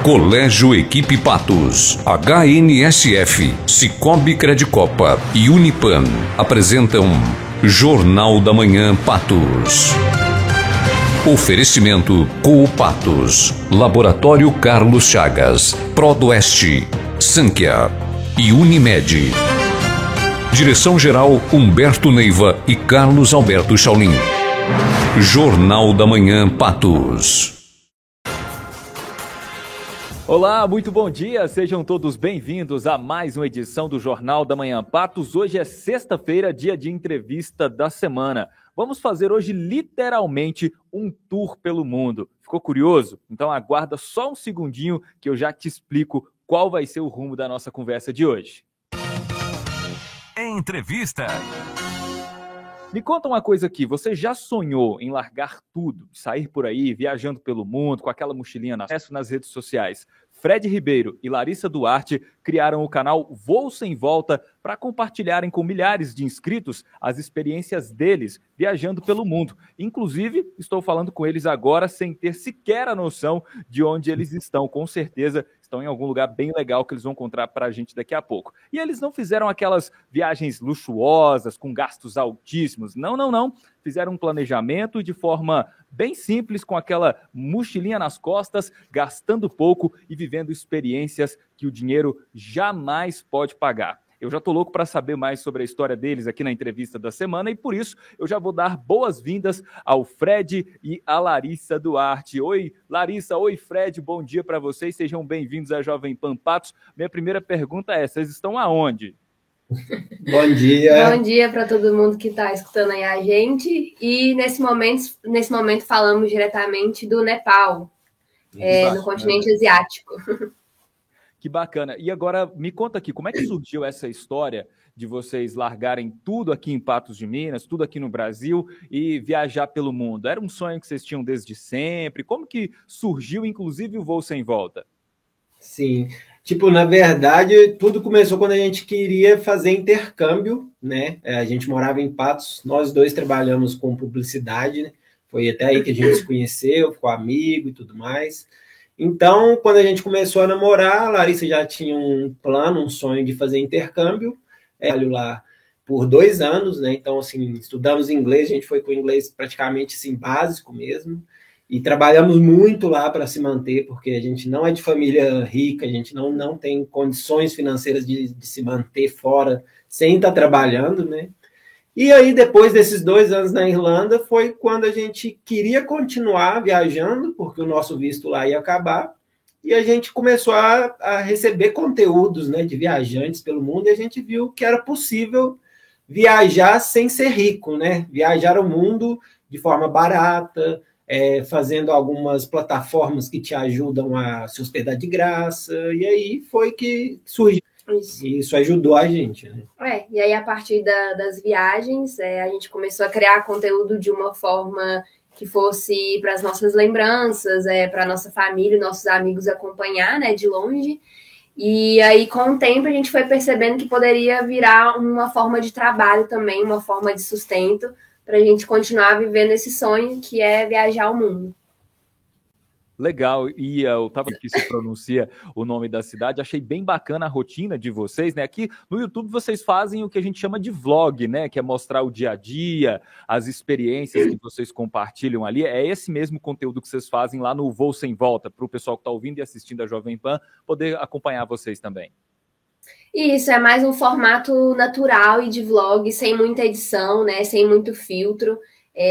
Colégio Equipe Patos, HNSF, Cicobi Credicopa e Unipan apresentam Jornal da Manhã Patos. Oferecimento Coopatos, Laboratório Carlos Chagas, Prodoeste, Sanquia e Unimed. Direção-geral Humberto Neiva e Carlos Alberto Chaulin. Jornal da Manhã Patos. Olá, muito bom dia, sejam todos bem-vindos a mais uma edição do Jornal da Manhã Patos. Hoje é sexta-feira, dia de entrevista da semana. Vamos fazer hoje literalmente um tour pelo mundo. Ficou curioso? Então aguarda só um segundinho que eu já te explico qual vai ser o rumo da nossa conversa de hoje. Entrevista. Me conta uma coisa aqui, você já sonhou em largar tudo, sair por aí, viajando pelo mundo, com aquela mochilinha nas redes sociais? Fred Ribeiro e Larissa Duarte criaram o canal Voo Sem Volta para compartilharem com milhares de inscritos as experiências deles viajando pelo mundo. Inclusive, estou falando com eles agora sem ter sequer a noção de onde eles estão. Com certeza estão em algum lugar bem legal que eles vão contar para a gente daqui a pouco. E eles não fizeram aquelas viagens luxuosas, com gastos altíssimos. Não. Fizeram um planejamento de forma bem simples, com aquela mochilinha nas costas, gastando pouco e vivendo experiências que o dinheiro jamais pode pagar. Eu já estou louco para saber mais sobre a história deles aqui na entrevista da semana e por isso eu já vou dar boas-vindas ao Fred e à Larissa Duarte. Oi, Larissa, oi, Fred, bom dia para vocês, sejam bem-vindos à Jovem Pan Patos. Minha primeira pergunta é, vocês estão aonde? Bom dia. Bom dia para todo mundo que está escutando aí a gente. E nesse momento falamos diretamente do Nepal, no continente asiático. Que bacana. E agora me conta aqui, como é que surgiu essa história de vocês largarem tudo aqui em Patos de Minas, tudo aqui no Brasil e viajar pelo mundo? Era um sonho que vocês tinham desde sempre? Como que surgiu, inclusive, o Voo Sem Volta? Sim. Na verdade, tudo começou quando a gente queria fazer intercâmbio, né? A gente morava em Patos, nós dois trabalhamos com publicidade, né? Foi até aí que a gente se conheceu, ficou amigo e tudo mais. Então, quando a gente começou a namorar, a Larissa já tinha um plano, um sonho de fazer intercâmbio. Lá por 2 anos, né? Então, assim, estudamos inglês, a gente foi com inglês praticamente assim, básico mesmo. E trabalhamos muito lá para se manter, porque a gente não é de família rica, a gente não tem condições financeiras de se manter fora sem estar trabalhando, né? E aí, depois desses 2 anos na Irlanda, foi quando a gente queria continuar viajando, porque o nosso visto lá ia acabar, e a gente começou a receber conteúdos, né, de viajantes pelo mundo, e a gente viu que era possível viajar sem ser rico, né? Viajar o mundo de forma barata, fazendo algumas plataformas que te ajudam a se hospedar de graça, e aí foi que surgiu. Isso ajudou a gente, né? E aí, a partir das viagens, a gente começou a criar conteúdo de uma forma que fosse para as nossas lembranças, para a nossa família, nossos amigos acompanhar, né, de longe. E aí, com o tempo, a gente foi percebendo que poderia virar uma forma de trabalho também, uma forma de sustento, para a gente continuar vivendo esse sonho que é viajar o mundo. Legal, e eu estava aqui, se pronuncia o nome da cidade, achei bem bacana a rotina de vocês, né? Aqui no YouTube vocês fazem o que a gente chama de vlog, né? Que é mostrar o dia a dia, as experiências que vocês compartilham ali. É esse mesmo conteúdo que vocês fazem lá no Voo Sem Volta, para o pessoal que está ouvindo e assistindo a Jovem Pan poder acompanhar vocês também. Isso, é mais um formato natural e de vlog, sem muita edição, né? Sem muito filtro.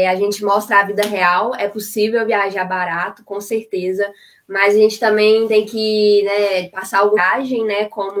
A gente mostra a vida real, é possível viajar barato, com certeza, mas a gente também tem que, né, passar a viagem, né, como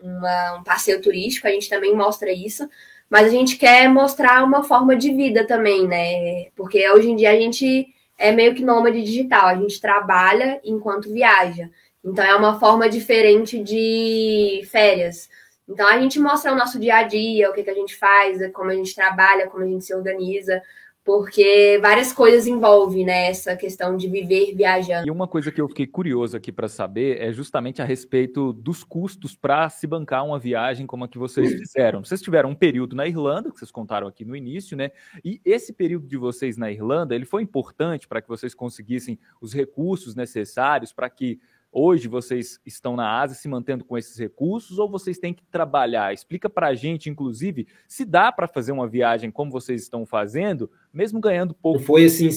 um passeio turístico, a gente também mostra isso, mas a gente quer mostrar uma forma de vida também, né, porque hoje em dia a gente é meio que nômade digital, a gente trabalha enquanto viaja, então é uma forma diferente de férias. Então a gente mostra o nosso dia a dia, o que a gente faz, como a gente trabalha, como a gente se organiza, porque várias coisas envolvem, né, essa questão de viver viajando. E uma coisa que eu fiquei curioso aqui para saber é justamente a respeito dos custos para se bancar uma viagem como a que vocês fizeram. Vocês tiveram um período na Irlanda, que vocês contaram aqui no início, né? E esse período de vocês na Irlanda, ele foi importante para que vocês conseguissem os recursos necessários para que Hoje vocês estão na Ásia se mantendo com esses recursos ou vocês têm que trabalhar? Explica para a gente, inclusive, se dá para fazer uma viagem como vocês estão fazendo, mesmo ganhando pouco. Não foi assim,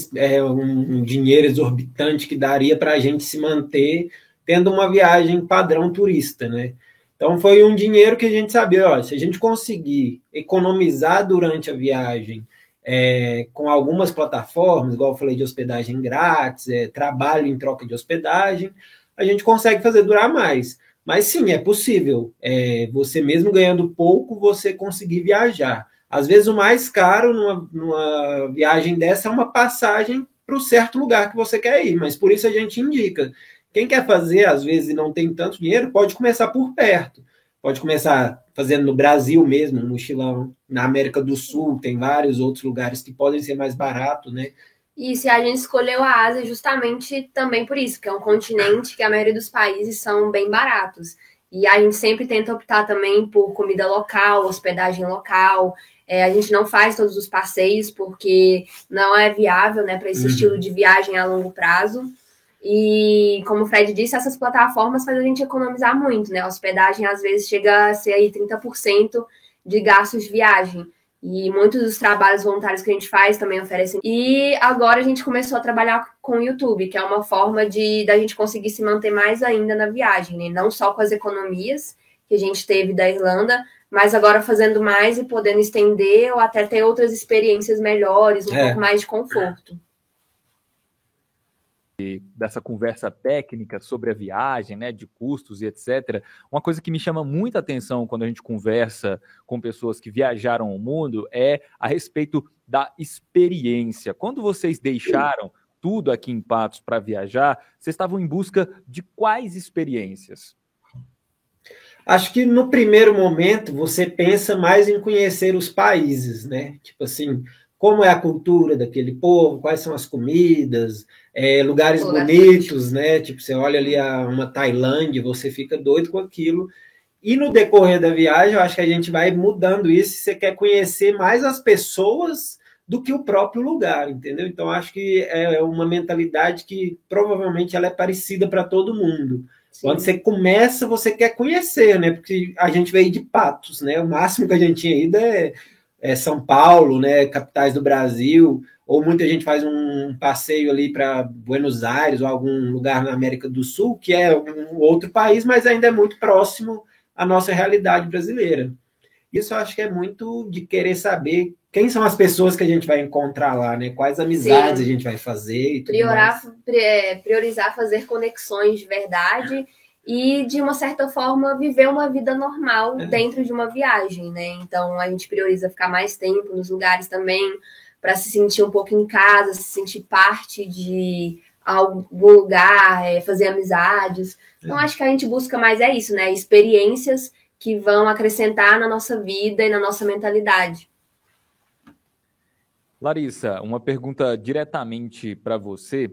um dinheiro exorbitante que daria para a gente se manter tendo uma viagem padrão turista, né? Então foi um dinheiro que a gente sabia, ó, se a gente conseguir economizar durante a viagem com algumas plataformas, igual eu falei de hospedagem grátis, trabalho em troca de hospedagem, a gente consegue fazer durar mais. Mas sim, é possível. Você mesmo ganhando pouco, você conseguir viajar. Às vezes o mais caro numa viagem dessa é uma passagem para o certo lugar que você quer ir, mas por isso a gente indica. Quem quer fazer, às vezes, e não tem tanto dinheiro, pode começar por perto. Pode começar fazendo no Brasil mesmo, um mochilão. Na América do Sul, tem vários outros lugares que podem ser mais baratos, né? E se a gente escolheu a Ásia justamente também por isso, que é um continente que a maioria dos países são bem baratos. E a gente sempre tenta optar também por comida local, hospedagem local. A gente não faz todos os passeios porque não é viável, né, para esse estilo de viagem a longo prazo. E, como o Fred disse, essas plataformas fazem a gente economizar muito, né? A hospedagem, às vezes, chega a ser aí 30% de gastos de viagem. E muitos dos trabalhos voluntários que a gente faz também oferecem. E agora a gente começou a trabalhar com o YouTube, que é uma forma da gente conseguir se manter mais ainda na viagem, né? Não só com as economias que a gente teve da Irlanda, mas agora fazendo mais e podendo estender ou até ter outras experiências melhores, um pouco mais de conforto. Dessa conversa técnica sobre a viagem, né, de custos e etc. Uma coisa que me chama muita atenção quando a gente conversa com pessoas que viajaram o mundo é a respeito da experiência. Quando vocês deixaram tudo aqui em Patos para viajar, vocês estavam em busca de quais experiências? Acho que no primeiro momento você pensa mais em conhecer os países, né? Tipo assim, como é a cultura daquele povo, quais são as comidas, lugares bonitos, né? Tipo, você olha ali uma Tailândia, você fica doido com aquilo. E no decorrer da viagem, eu acho que a gente vai mudando isso, você quer conhecer mais as pessoas do que o próprio lugar, entendeu? Então, acho que é uma mentalidade que provavelmente ela é parecida para todo mundo. Sim. Quando você começa, você quer conhecer, né? Porque a gente veio de Patos, né? O máximo que a gente tinha ido é São Paulo, né, capitais do Brasil, ou muita gente faz um passeio ali para Buenos Aires ou algum lugar na América do Sul, que é um outro país, mas ainda é muito próximo à nossa realidade brasileira. Isso eu acho que é muito de querer saber quem são as pessoas que a gente vai encontrar lá, né? Quais amizades a gente vai fazer e tudo priorizar fazer conexões de verdade e, de uma certa forma, viver uma vida normal dentro de uma viagem, né? Então, a gente prioriza ficar mais tempo nos lugares também, para se sentir um pouco em casa, se sentir parte de algum lugar, fazer amizades. Então, acho que a gente busca mais isso, né? Experiências que vão acrescentar na nossa vida e na nossa mentalidade. Larissa, uma pergunta diretamente para você,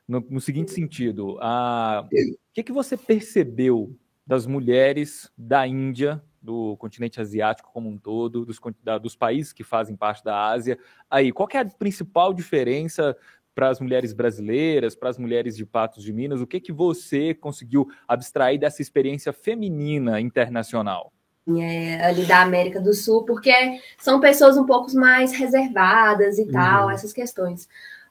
no seguinte sentido, o que você percebeu das mulheres da Índia, do continente asiático como um todo, dos países que fazem parte da Ásia? Aí, qual que é a principal diferença para as mulheres brasileiras, para as mulheres de Patos de Minas? O que você conseguiu abstrair dessa experiência feminina internacional? Ali da América do Sul, porque são pessoas um pouco mais reservadas e tal, essas questões.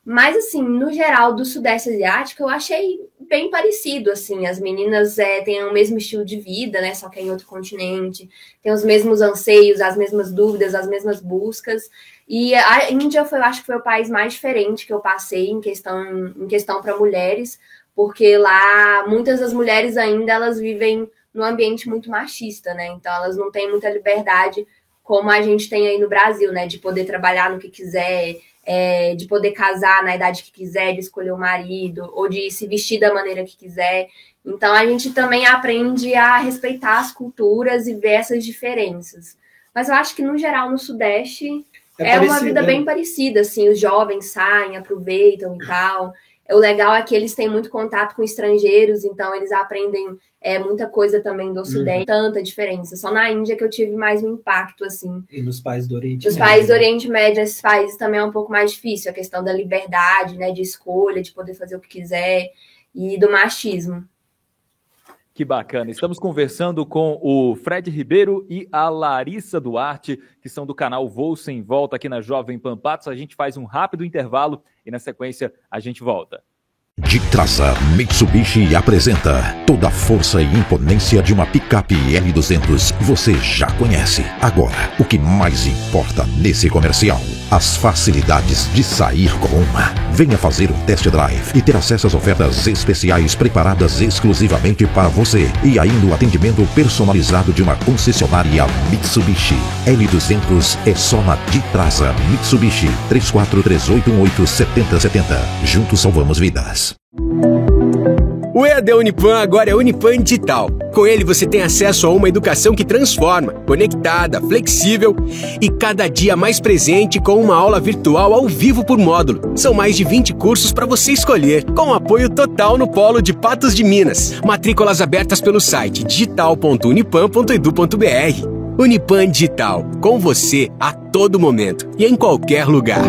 Mas, assim, no geral, do Sudeste Asiático, eu achei bem parecido, assim. As meninas têm o mesmo estilo de vida, né? Só que é em outro continente. Tem os mesmos anseios, as mesmas dúvidas, as mesmas buscas. E a Índia, eu acho que foi o país mais diferente que eu passei em questão para mulheres, porque lá, muitas das mulheres ainda, elas vivem num ambiente muito machista, né? Então, elas não têm muita liberdade como a gente tem aí no Brasil, né? De poder trabalhar no que quiser, de poder casar na idade que quiser, de escolher o marido, ou de se vestir da maneira que quiser. Então, a gente também aprende a respeitar as culturas e ver essas diferenças. Mas eu acho que, no geral, no Sudeste, é uma vida bem parecida, assim. Os jovens saem, aproveitam e tal. O legal é que eles têm muito contato com estrangeiros, então eles aprendem muita coisa também do Ocidente, tanta diferença. Só na Índia que eu tive mais um impacto, assim. E nos países do Oriente Médio. Nos países do Oriente Médio, esses países também é um pouco mais difícil, a questão da liberdade, né, de escolha, de poder fazer o que quiser, e do machismo. Que bacana. Estamos conversando com o Fred Ribeiro e a Larissa Duarte, que são do canal Voo Sem Volta aqui na Jovem Pan Patos. A gente faz um rápido intervalo e na sequência a gente volta. De Traça, Mitsubishi apresenta toda a força e imponência de uma picape L200. Você já conhece. Agora, o que mais importa nesse comercial? As facilidades de sair com uma. Venha fazer um test drive e ter acesso às ofertas especiais preparadas exclusivamente para você. E ainda o atendimento personalizado de uma concessionária Mitsubishi. L200 é só na De Traça, Mitsubishi. 3438187070. Juntos salvamos vidas. O EAD Unipan agora é Unipan Digital. Com ele você tem acesso a uma educação que transforma, conectada, flexível e cada dia mais presente com uma aula virtual ao vivo por módulo. São mais de 20 cursos para você escolher, com apoio total no Polo de Patos de Minas. Matrículas abertas pelo site digital.unipan.edu.br. Unipan Digital, com você a todo momento e em qualquer lugar.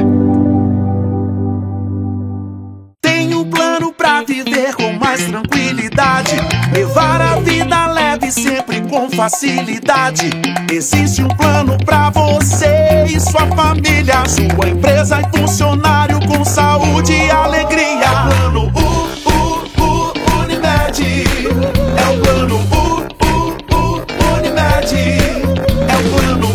Pra viver com mais tranquilidade, levar a vida leve sempre com facilidade. Existe um plano pra você e sua família, sua empresa e funcionário com saúde e alegria. É o plano Unimed. É o plano Unimed. É o plano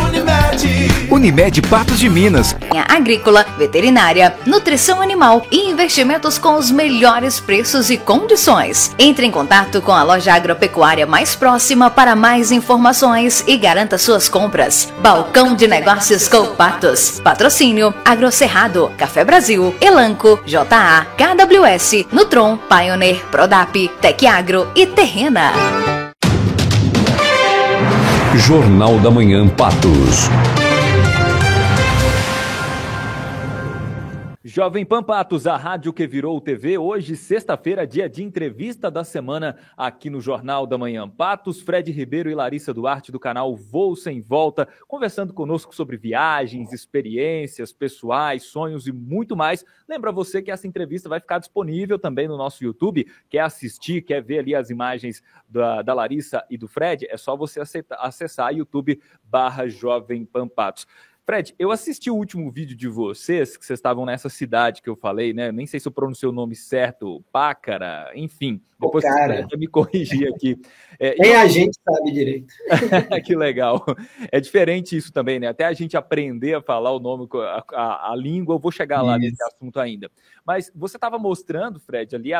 Unimed. Unimed Patos de Minas. Agrícola, veterinária, nutrição animal e investimentos com os melhores preços e condições. Entre em contato com a loja agropecuária mais próxima para mais informações e garanta suas compras. Balcão de Negócios com Patos. Patrocínio Agrocerrado, Café Brasil, Elanco, JA, KWS, Nutron, Pioneer, Prodap, Tecagro e Terrena. Jornal da Manhã Patos. Jovem Pan Patos, a rádio que virou TV. Hoje, sexta-feira, dia de entrevista da semana aqui no Jornal da Manhã Patos. Fred Ribeiro e Larissa Duarte do canal Voo Sem Volta, conversando conosco sobre viagens, experiências pessoais, sonhos e muito mais. Lembra você que essa entrevista vai ficar disponível também no nosso YouTube. Quer assistir, quer ver ali as imagens da Larissa e do Fred? É só você acessar YouTube/Jovem Pan Patos. Fred, eu assisti o último vídeo de vocês, que vocês estavam nessa cidade que eu falei, né? Nem sei se eu pronunciei o nome certo, Pácara, enfim. Depois você me corrigir aqui. Nem a gente sabe direito. Que legal. É diferente isso também, né? Até a gente aprender a falar o nome, a língua, eu vou chegar lá nesse assunto ainda. Mas você estava mostrando, Fred, ali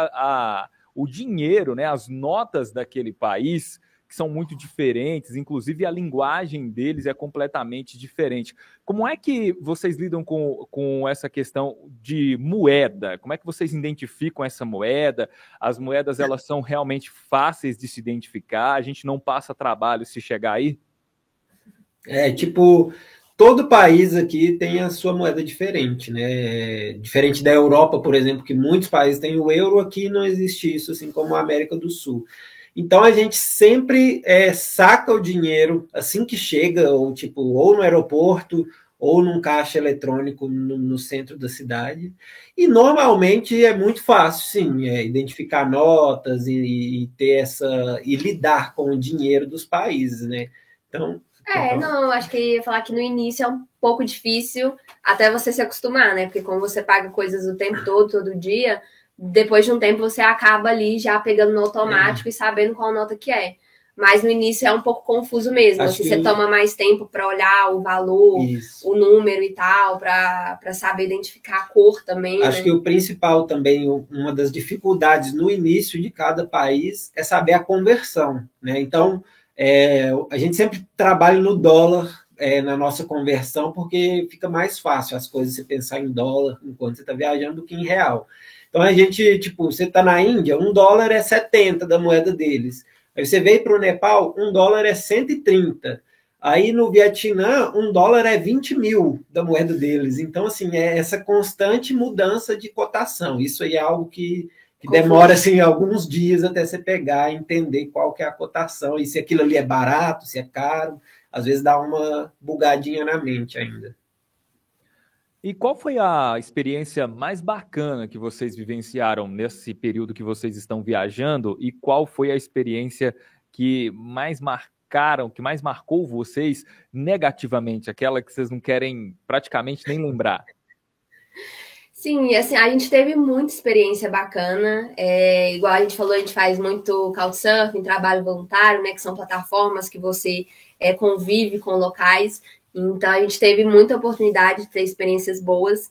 o dinheiro, né? As notas daquele país, que são muito diferentes, inclusive a linguagem deles é completamente diferente. Como é que vocês lidam com essa questão de moeda? Como é que vocês identificam essa moeda? As moedas, elas são realmente fáceis de se identificar? A gente não passa trabalho se chegar aí? Todo país aqui tem a sua moeda diferente, né? Diferente da Europa, por exemplo, que muitos países têm o euro, aqui não existe isso, assim como a América do Sul. Então, a gente sempre saca o dinheiro assim que chega, ou no aeroporto, ou num caixa eletrônico no centro da cidade. E, normalmente, é muito fácil, sim, identificar notas e ter e lidar com o dinheiro dos países, né? Então... Não, acho que ia falar que no início é um pouco difícil até você se acostumar, né? Porque como você paga coisas o tempo todo dia... Depois de um tempo você acaba ali já pegando no automático e sabendo qual nota que é. Mas no início é um pouco confuso mesmo. Assim, você toma mais tempo para olhar o valor, o número e tal, para saber identificar a cor também. Acho que o principal também, uma das dificuldades no início de cada país é saber a conversão, né? Então, a gente sempre trabalha no dólar na nossa conversão, porque fica mais fácil as coisas, você pensar em dólar enquanto você está viajando do que em real. Então, a gente, você está na Índia, $1 é 70 da moeda deles. Aí você veio para o Nepal, $1 é 130. Aí no Vietnã, $1 é 20 mil da moeda deles. Então, assim, é essa constante mudança de cotação. Isso aí é algo que demora, assim, alguns dias até você pegar e entender qual que é a cotação. E se aquilo ali é barato, se é caro. Às vezes dá uma bugadinha na mente ainda. E qual foi a experiência mais bacana que vocês vivenciaram nesse período que vocês estão viajando? E qual foi a experiência que mais marcou vocês negativamente? Aquela que vocês não querem praticamente nem lembrar? Sim, assim, a gente teve muita experiência bacana. Igual a gente falou, a gente faz muito couchsurfing, trabalho voluntário, né? Que são plataformas que você convive com locais. Então, a gente teve muita oportunidade de ter experiências boas.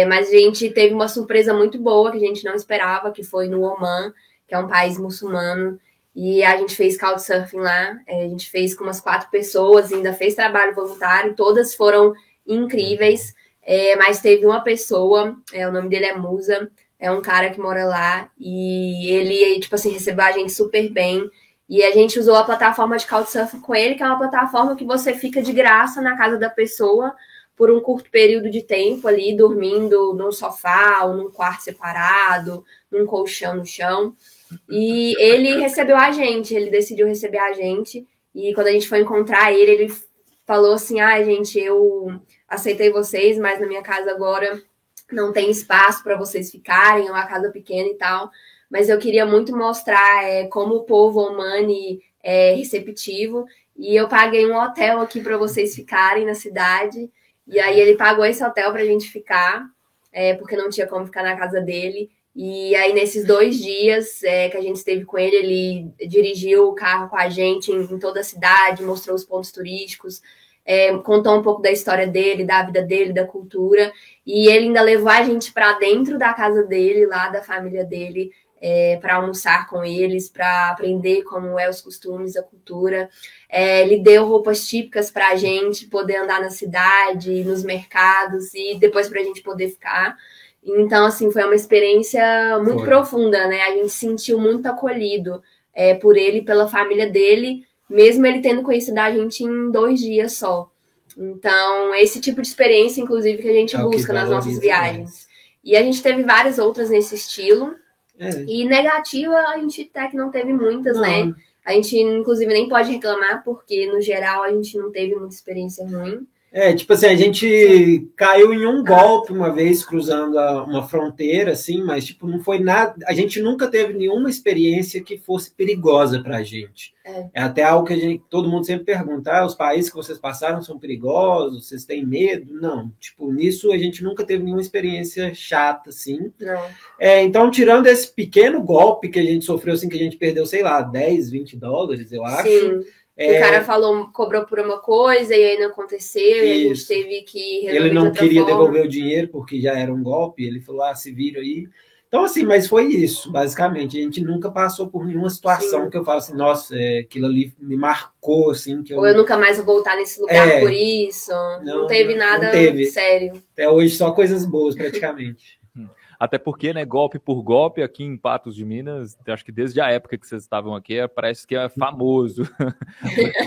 Mas a gente teve uma surpresa muito boa que a gente não esperava, que foi no Omã, que é um país muçulmano. E a gente fez couchsurfing lá. A gente fez com umas 4 pessoas, ainda fez trabalho voluntário. Todas foram incríveis. Mas teve uma pessoa, o nome dele é Musa, é um cara que mora lá, e ele, tipo assim, recebeu a gente super bem, e a gente usou a plataforma de Couchsurfing com ele, que é uma plataforma que você fica de graça na casa da pessoa por um curto período de tempo ali, dormindo num sofá ou num quarto separado, num colchão no chão, e ele recebeu a gente, ele decidiu receber a gente, e quando a gente foi encontrar ele falou assim, gente, eu aceitei vocês, mas na minha casa agora não tem espaço para vocês ficarem, é uma casa pequena e tal, mas eu queria muito mostrar como o povo omani é receptivo, e eu paguei um hotel aqui para vocês ficarem na cidade, e aí ele pagou esse hotel para a gente ficar, porque não tinha como ficar na casa dele, e aí nesses 2 dias que a gente esteve com ele, ele dirigiu o carro com a gente em toda a cidade, mostrou os pontos turísticos, contou um pouco da história dele, da vida dele, da cultura, e ele ainda levou a gente para dentro da casa dele, lá da família dele, para almoçar com eles, para aprender como os costumes, a cultura. Ele deu roupas típicas para a gente poder andar na cidade, nos mercados, e depois para a gente poder ficar. Então, assim, foi uma experiência muito profunda, né? A gente se sentiu muito acolhido por ele, pela família dele, mesmo ele tendo conhecido a gente em 2 dias só. Então, esse tipo de experiência, inclusive, que a gente busca nas nossas viagens. E a gente teve várias outras nesse estilo. E negativa, a gente até que não teve muitas, né? A gente, inclusive, nem pode reclamar, porque, no geral, a gente não teve muita experiência ruim. Tipo assim, a gente caiu em um golpe uma vez cruzando uma fronteira, assim, mas tipo, não foi nada. A gente nunca teve nenhuma experiência que fosse perigosa para a gente. É até algo que todo mundo sempre pergunta: os países que vocês passaram são perigosos? Vocês têm medo? Não. Tipo, nisso a gente nunca teve nenhuma experiência chata, assim. Não. Então, tirando esse pequeno golpe que a gente sofreu, assim, que a gente perdeu, sei lá, 10, 20 dólares, eu acho. Sim. O cara cobrou por uma coisa e aí não aconteceu, e a gente teve que resolver. Ele não queria devolver o dinheiro porque já era um golpe, ele falou, se vira aí. Então, assim, mas foi isso, basicamente. A gente nunca passou por nenhuma situação que eu falo assim, nossa, aquilo ali me marcou, assim. Ou eu nunca mais vou voltar nesse lugar por isso. Não teve nada sério. Até hoje, só coisas boas, praticamente. Até porque, né, golpe por golpe, aqui em Patos de Minas, acho que desde a época que vocês estavam aqui, parece que é famoso.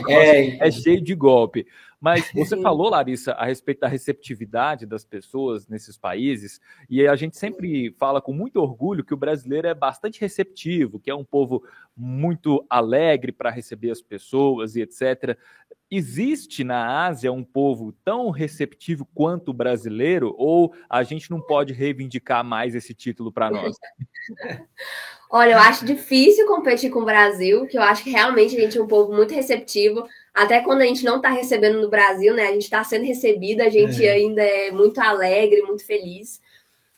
É cheio de golpe. Mas você falou, Larissa, a respeito da receptividade das pessoas nesses países, e a gente sempre fala com muito orgulho que o brasileiro é bastante receptivo, que é um povo muito alegre para receber as pessoas e etc. Existe na Ásia um povo tão receptivo quanto o brasileiro, ou a gente não pode reivindicar mais esse título para nós? Olha, eu acho difícil competir com o Brasil, que eu acho que realmente a gente é um povo muito receptivo, até quando a gente não está recebendo no Brasil, né? A gente está sendo recebido, a gente ainda é muito alegre, muito feliz.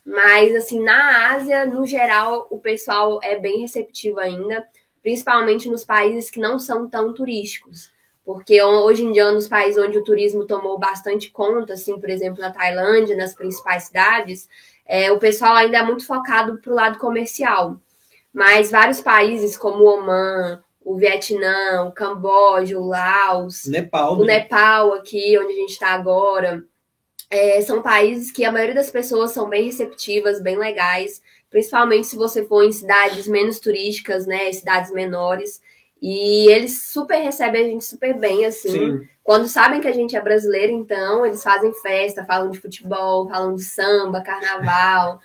Mas, assim, na Ásia, no geral, o pessoal é bem receptivo ainda, principalmente nos países que não são tão turísticos. Porque hoje em dia, nos países onde o turismo tomou bastante conta, assim, por exemplo, na Tailândia, nas principais cidades, o pessoal ainda é muito focado para o lado comercial. Mas vários países, como o Omã, o Vietnã, o Camboja, o Laos, o Nepal aqui, onde a gente está agora, são países que a maioria das pessoas são bem receptivas, bem legais, principalmente se você for em cidades menos turísticas, né, cidades menores. E eles super recebem a gente super bem, assim. Sim. Quando sabem que a gente é brasileiro, então, eles fazem festa, falam de futebol, falam de samba, carnaval,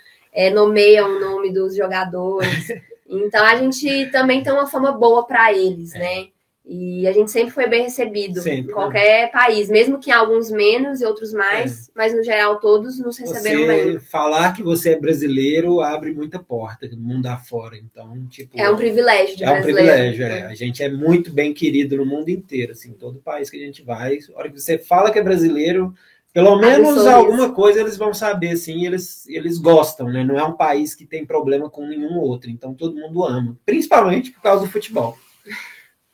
nomeiam o nome dos jogadores. Então, a gente também tem uma fama boa para eles, né? E a gente sempre foi bem recebido Sempre, em qualquer país, mesmo que em alguns menos e outros mais, mas no geral todos nos receberam bem. Falar que você é brasileiro abre muita porta no mundo afora, então, tipo... É um privilégio de brasileiro. É um privilégio, A gente é muito bem querido no mundo inteiro, assim, todo país que a gente vai, a hora que você fala que é brasileiro, pelo menos alguma coisa eles vão saber, assim, eles gostam, né? Não é um país que tem problema com nenhum outro, então todo mundo ama, principalmente por causa do futebol.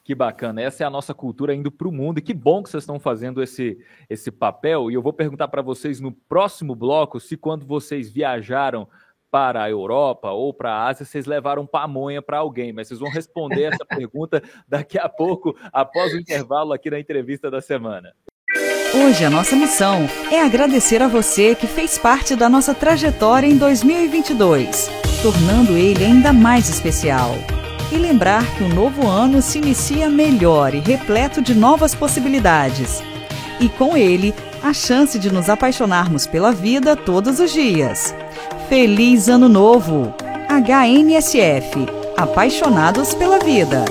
Que bacana, essa é a nossa cultura indo para o mundo, e que bom que vocês estão fazendo esse papel, e eu vou perguntar para vocês no próximo bloco se quando vocês viajaram para a Europa ou para a Ásia, vocês levaram pamonha para alguém, mas vocês vão responder essa pergunta daqui a pouco, após o intervalo aqui na entrevista da semana. Hoje a nossa missão é agradecer a você que fez parte da nossa trajetória em 2022, tornando ele ainda mais especial. E lembrar que o novo ano se inicia melhor e repleto de novas possibilidades. E com ele, a chance de nos apaixonarmos pela vida todos os dias. Feliz Ano Novo! HNSF, apaixonados pela vida.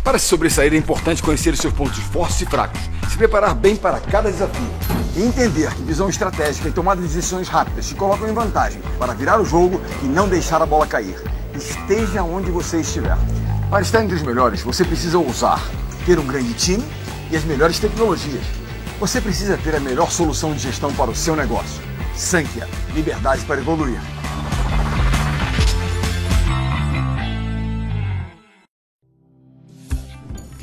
Para se sobressair é importante conhecer os seus pontos fortes e fracos, se preparar bem para cada desafio e entender que visão estratégica e tomada de decisões rápidas te colocam em vantagem para virar o jogo e não deixar a bola cair. Esteja onde você estiver. Para estar entre os melhores, você precisa ousar, ter um grande time e as melhores tecnologias. Você precisa ter a melhor solução de gestão para o seu negócio. Sankhya, liberdade para evoluir.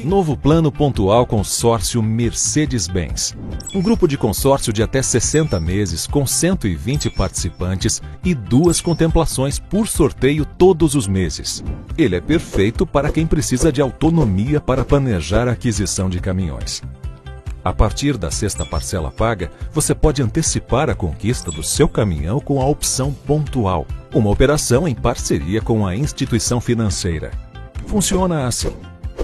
Novo Plano Pontual Consórcio Mercedes-Benz. Um grupo de consórcio de até 60 meses com 120 participantes e 2 contemplações por sorteio todos os meses. Ele é perfeito para quem precisa de autonomia para planejar a aquisição de caminhões. A partir da 6ª parcela paga, você pode antecipar a conquista do seu caminhão com a opção Pontual, uma operação em parceria com a instituição financeira. Funciona assim.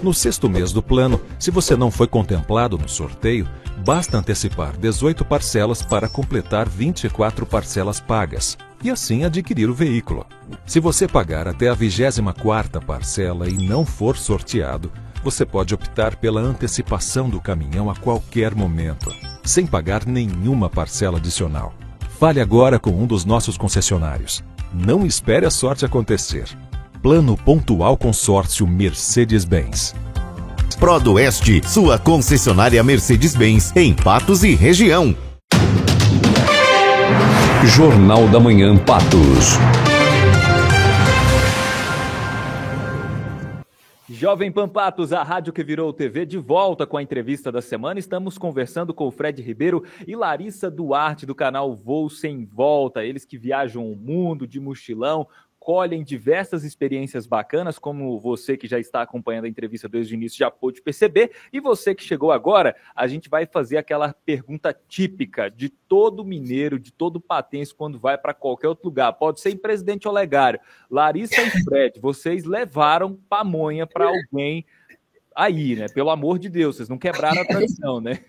No 6º mês do plano, se você não foi contemplado no sorteio, basta antecipar 18 parcelas para completar 24 parcelas pagas e assim adquirir o veículo. Se você pagar até a 24ª parcela e não for sorteado, você pode optar pela antecipação do caminhão a qualquer momento, sem pagar nenhuma parcela adicional. Fale agora com um dos nossos concessionários. Não espere a sorte acontecer. Plano Pontual Consórcio Mercedes-Benz. Prodoeste, sua concessionária Mercedes-Benz em Patos e região. Jornal da Manhã Patos. Jovem Pan Patos, a rádio que virou TV, de volta com a entrevista da semana. Estamos conversando com o Fred Ribeiro e Larissa Duarte, do canal Voo Sem Volta. Eles que viajam o mundo de mochilão, colhem diversas experiências bacanas, como você que já está acompanhando a entrevista desde o início já pôde perceber, e você que chegou agora, a gente vai fazer aquela pergunta típica de todo mineiro, de todo patense quando vai para qualquer outro lugar, pode ser em Presidente Olegário. Larissa e Fred, vocês levaram pamonha para alguém aí, né? Pelo amor de Deus, vocês não quebraram a tradição, né?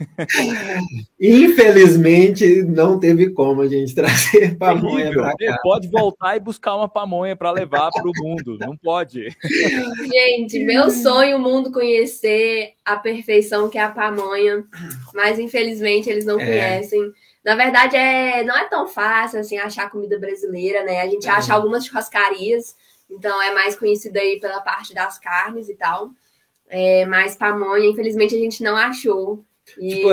Infelizmente, não teve como a gente trazer pamonha para cá. Pode voltar e buscar uma pamonha para levar para o mundo, não pode. Gente, meu sonho, o mundo conhecer a perfeição que é a pamonha, mas infelizmente eles não conhecem. Na verdade, não é tão fácil assim achar comida brasileira, né? A gente acha algumas churrascarias, então é mais conhecida aí pela parte das carnes e tal. Mas pamonha, infelizmente, a gente não achou. E... Tipo,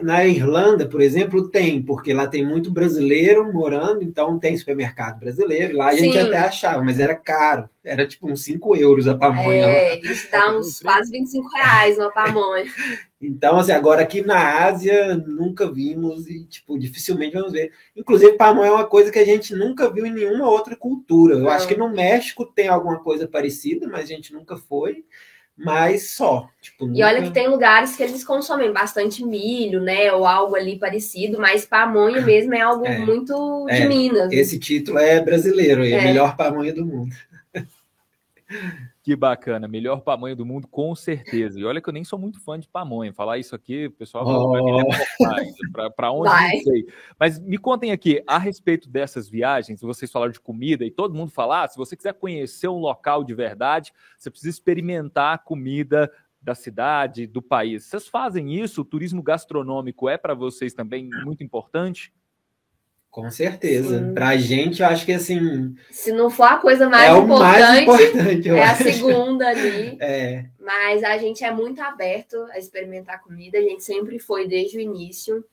na Irlanda, por exemplo, tem, porque lá tem muito brasileiro morando, então tem supermercado brasileiro, e lá a gente até achava, mas era caro, era tipo uns 5 euros a pamonha. Isso dá uns quase 25 reais uma pamonha. Então, assim, agora aqui na Ásia, nunca vimos e, tipo, dificilmente vamos ver. Inclusive, pamonha é uma coisa que a gente nunca viu em nenhuma outra cultura. Eu acho que no México tem alguma coisa parecida, mas a gente nunca foi. Mas só. Tipo, nunca... E olha que tem lugares que eles consomem bastante milho, né? Ou algo ali parecido, mas pamonha mesmo é algo muito de Minas. Esse título é brasileiro, é a melhor pamonha do mundo. Que bacana, melhor pamonha do mundo, com certeza. E olha que eu nem sou muito fã de pamonha. Falar isso aqui, o pessoal vai me deportar ainda. Para onde, não sei. Mas me contem aqui, a respeito dessas viagens, vocês falaram de comida, e todo mundo fala, se você quiser conhecer um local de verdade, você precisa experimentar a comida da cidade, do país. Vocês fazem isso? O turismo gastronômico é para vocês também muito importante? Com certeza. Para a gente, eu acho que assim... Se não for a coisa mais importante é a segunda ali. Mas a gente é muito aberto a experimentar comida. A gente sempre foi desde o início.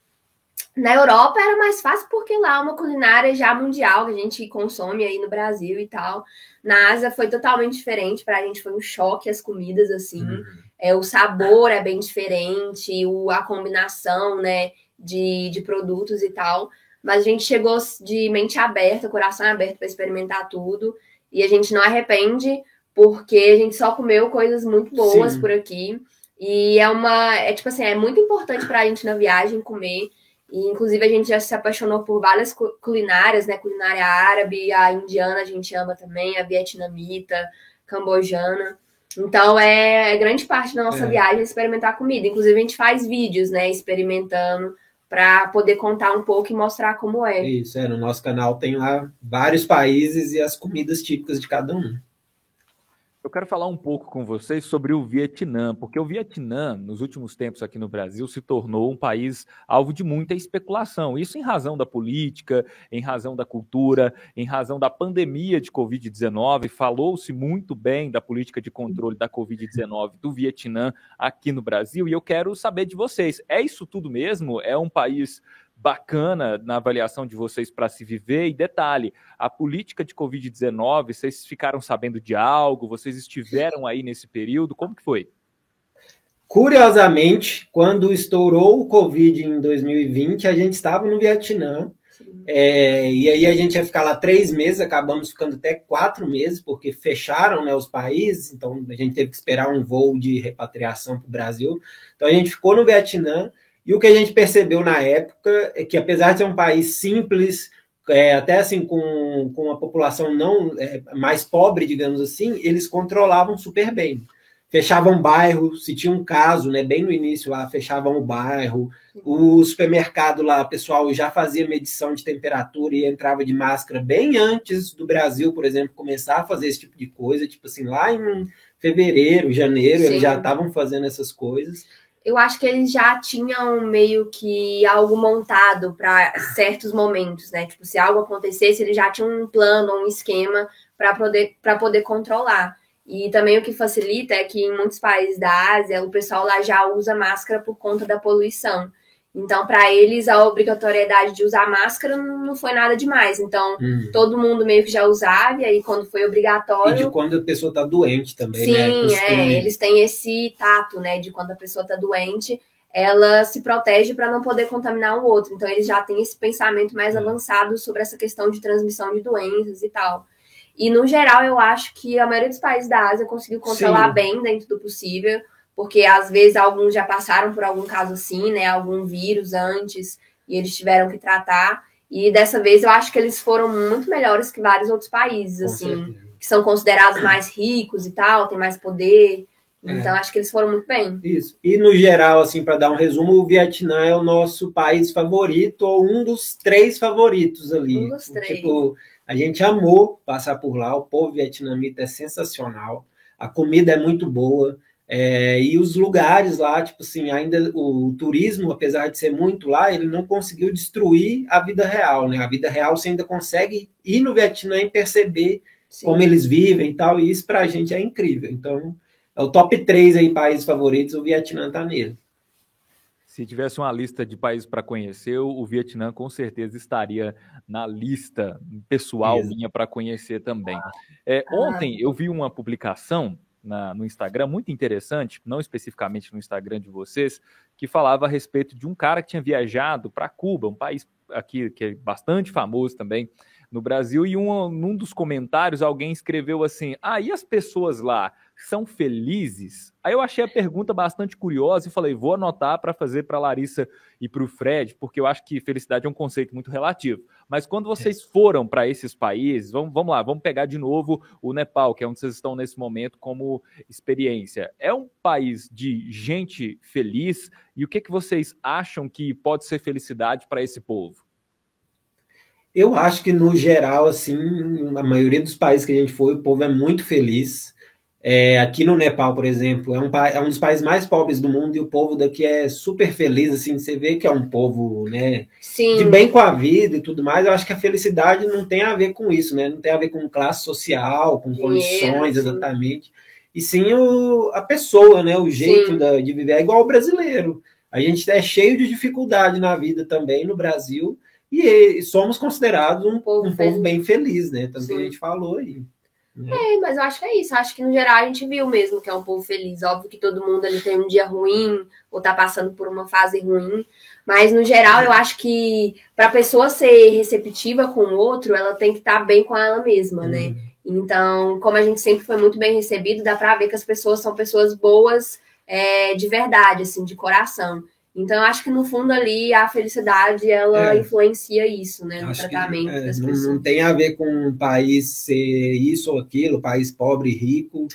Na Europa era mais fácil porque lá é uma culinária já mundial que a gente consome aí no Brasil e tal. Na Ásia foi totalmente diferente. Para a gente foi um choque as comidas, assim. O sabor é bem diferente, a combinação, né, de produtos e tal. Mas a gente chegou de mente aberta, coração aberto para experimentar tudo. E a gente não arrepende, porque a gente só comeu coisas muito boas por aqui. E tipo assim, é muito importante para a gente na viagem comer. E, inclusive, a gente já se apaixonou por várias culinárias, né? Culinária árabe, a indiana a gente ama também, a vietnamita, cambojana. Então, é grande parte da nossa viagem experimentar comida. Inclusive, a gente faz vídeos, né? Experimentando, para poder contar um pouco e mostrar como é. Isso, no nosso canal tem lá vários países e as comidas típicas de cada um. Eu quero falar um pouco com vocês sobre o Vietnã, porque o Vietnã, nos últimos tempos aqui no Brasil, se tornou um país alvo de muita especulação. Isso em razão da política, em razão da cultura, em razão da pandemia de Covid-19. Falou-se muito bem da política de controle da Covid-19 do Vietnã aqui no Brasil, e eu quero saber de vocês. É isso tudo mesmo? É um país bacana na avaliação de vocês para se viver? E detalhe, a política de Covid-19, vocês ficaram sabendo de algo? Vocês estiveram aí nesse período? Como que foi? Curiosamente, quando estourou o Covid em 2020, a gente estava no Vietnã. E aí a gente ia ficar lá 3 meses, acabamos ficando até 4 meses, porque fecharam, né, os países, então a gente teve que esperar um voo de repatriação para o Brasil. Então a gente ficou no Vietnã. E o que a gente percebeu na época é que, apesar de ser um país simples, até assim com uma população não mais pobre, digamos assim, eles controlavam super bem. Fechavam bairro, se tinha um caso, né, bem no início lá, fechavam o bairro. O supermercado lá, o pessoal já fazia medição de temperatura e entrava de máscara bem antes do Brasil, por exemplo, começar a fazer esse tipo de coisa. Tipo assim, lá em fevereiro, janeiro, eles já estavam fazendo essas coisas. Eu acho que eles já tinham meio que algo montado para certos momentos, né? Tipo, se algo acontecesse, eles já tinham um plano, um esquema para poder controlar. E também o que facilita é que em muitos países da Ásia, o pessoal lá já usa máscara por conta da poluição. Então, para eles, a obrigatoriedade de usar máscara não foi nada demais. Então, todo mundo meio que já usava, e aí quando foi obrigatório... E de quando a pessoa está doente também, sim, né? Eles têm esse tato, né? De quando a pessoa está doente, ela se protege para não poder contaminar o outro. Então, eles já têm esse pensamento mais avançado sobre essa questão de transmissão de doenças e tal. E, no geral, eu acho que a maioria dos países da Ásia conseguiu controlar bem dentro do possível, porque às vezes alguns já passaram por algum caso assim, né? Algum vírus antes, e eles tiveram que tratar. E dessa vez eu acho que eles foram muito melhores que vários outros países, assim, que são considerados mais ricos e tal, têm mais poder. Então acho que eles foram muito bem. Isso. E no geral, assim, para dar um resumo, o Vietnã é o nosso país favorito, ou um dos 3 favoritos ali. Um dos 3. Tipo, a gente amou passar por lá, o povo vietnamita é sensacional, a comida é muito boa. E os lugares lá, tipo assim, ainda o turismo, apesar de ser muito lá, ele não conseguiu destruir a vida real, né? A vida real você ainda consegue ir no Vietnã e perceber como eles vivem e tal, e isso pra gente é incrível. Então, é o top 3 aí, países favoritos, o Vietnã tá nele. Se tivesse uma lista de países para conhecer, o Vietnã com certeza estaria na lista pessoal minha para conhecer também. Ontem eu vi uma publicação no Instagram, muito interessante, não especificamente no Instagram de vocês, que falava a respeito de um cara que tinha viajado para Cuba, um país aqui que é bastante famoso também no Brasil, e num dos comentários alguém escreveu assim, e as pessoas lá são felizes? Aí eu achei a pergunta bastante curiosa e falei, vou anotar para fazer para a Larissa e para o Fred, porque eu acho que felicidade é um conceito muito relativo. Mas quando vocês foram para esses países, vamos lá, vamos pegar de novo o Nepal, que é onde vocês estão nesse momento como experiência. É um país de gente feliz? E o que vocês acham que pode ser felicidade para esse povo? Eu acho que, no geral, assim, a maioria dos países que a gente foi, o povo é muito feliz. Aqui no Nepal, por exemplo, é um dos países mais pobres do mundo, e o povo daqui é super feliz, assim, você vê que é um povo, né, de bem com a vida e tudo mais. Eu acho que a felicidade não tem a ver com isso, né, não tem a ver com classe social, com condições, exatamente, e sim a pessoa, né, o jeito de viver. É igual o brasileiro, a gente é cheio de dificuldade na vida também no Brasil, e somos considerados um povo bem feliz, né, tanto que a gente falou aí. Mas eu acho que é isso. Acho que, no geral, a gente viu mesmo que é um povo feliz. Óbvio que todo mundo ali tem um dia ruim ou tá passando por uma fase ruim. Mas, no geral, eu acho que para a pessoa ser receptiva com o outro, ela tem que estar bem com ela mesma, né? Então, como a gente sempre foi muito bem recebido, dá para ver que as pessoas são pessoas boas de verdade, assim, de coração. Então, eu acho que, no fundo, ali, a felicidade, ela influencia isso, né, no tratamento das pessoas. Não tem a ver com um país ser isso ou aquilo, país pobre e rico.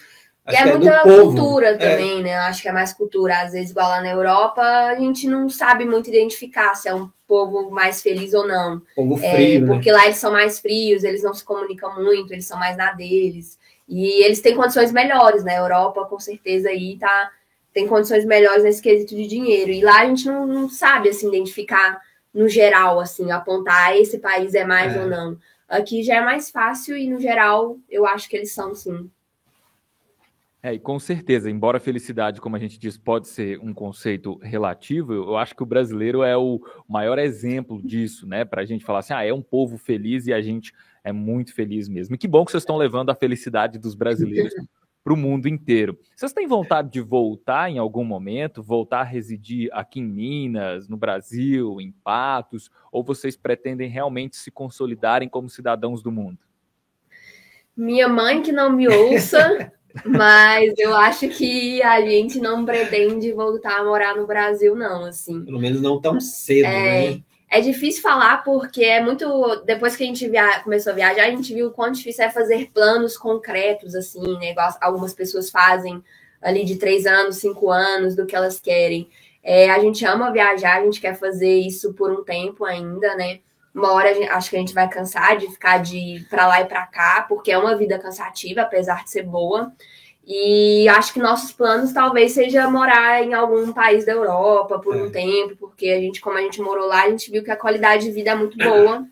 E é muita cultura também, né? Eu acho que é mais cultura. Às vezes, igual lá na Europa, a gente não sabe muito identificar se é um povo mais feliz ou não. Povo frio, porque lá eles são mais frios, eles não se comunicam muito, eles são mais na deles. E eles têm condições melhores, né? A Europa, com certeza, aí tem condições melhores nesse quesito de dinheiro. E lá a gente não sabe, assim, identificar no geral, assim, apontar esse país é mais ou não. Aqui já é mais fácil e, no geral, eu acho que eles são, sim. E com certeza, embora a felicidade, como a gente diz, pode ser um conceito relativo, eu acho que o brasileiro é o maior exemplo disso, né? Para a gente falar assim, é um povo feliz e a gente é muito feliz mesmo. E que bom que vocês estão levando a felicidade dos brasileiros para o mundo inteiro. Vocês têm vontade de voltar em algum momento, voltar a residir aqui em Minas, no Brasil, em Patos, ou vocês pretendem realmente se consolidarem como cidadãos do mundo? Minha mãe que não me ouça, mas eu acho que a gente não pretende voltar a morar no Brasil, não, assim. Pelo menos não tão cedo, né? É difícil falar porque é muito... Depois que a gente começou a viajar, a gente viu o quão difícil é fazer planos concretos, assim, né? Igual algumas pessoas fazem ali de 3 anos, 5 anos, do que elas querem. A gente ama viajar, a gente quer fazer isso por um tempo ainda, né? Uma hora acho que a gente vai cansar de ficar de pra lá e pra cá, porque é uma vida cansativa, apesar de ser boa. E acho que nossos planos talvez seja morar em algum país da Europa por um tempo, porque como a gente morou lá, a gente viu que a qualidade de vida é muito boa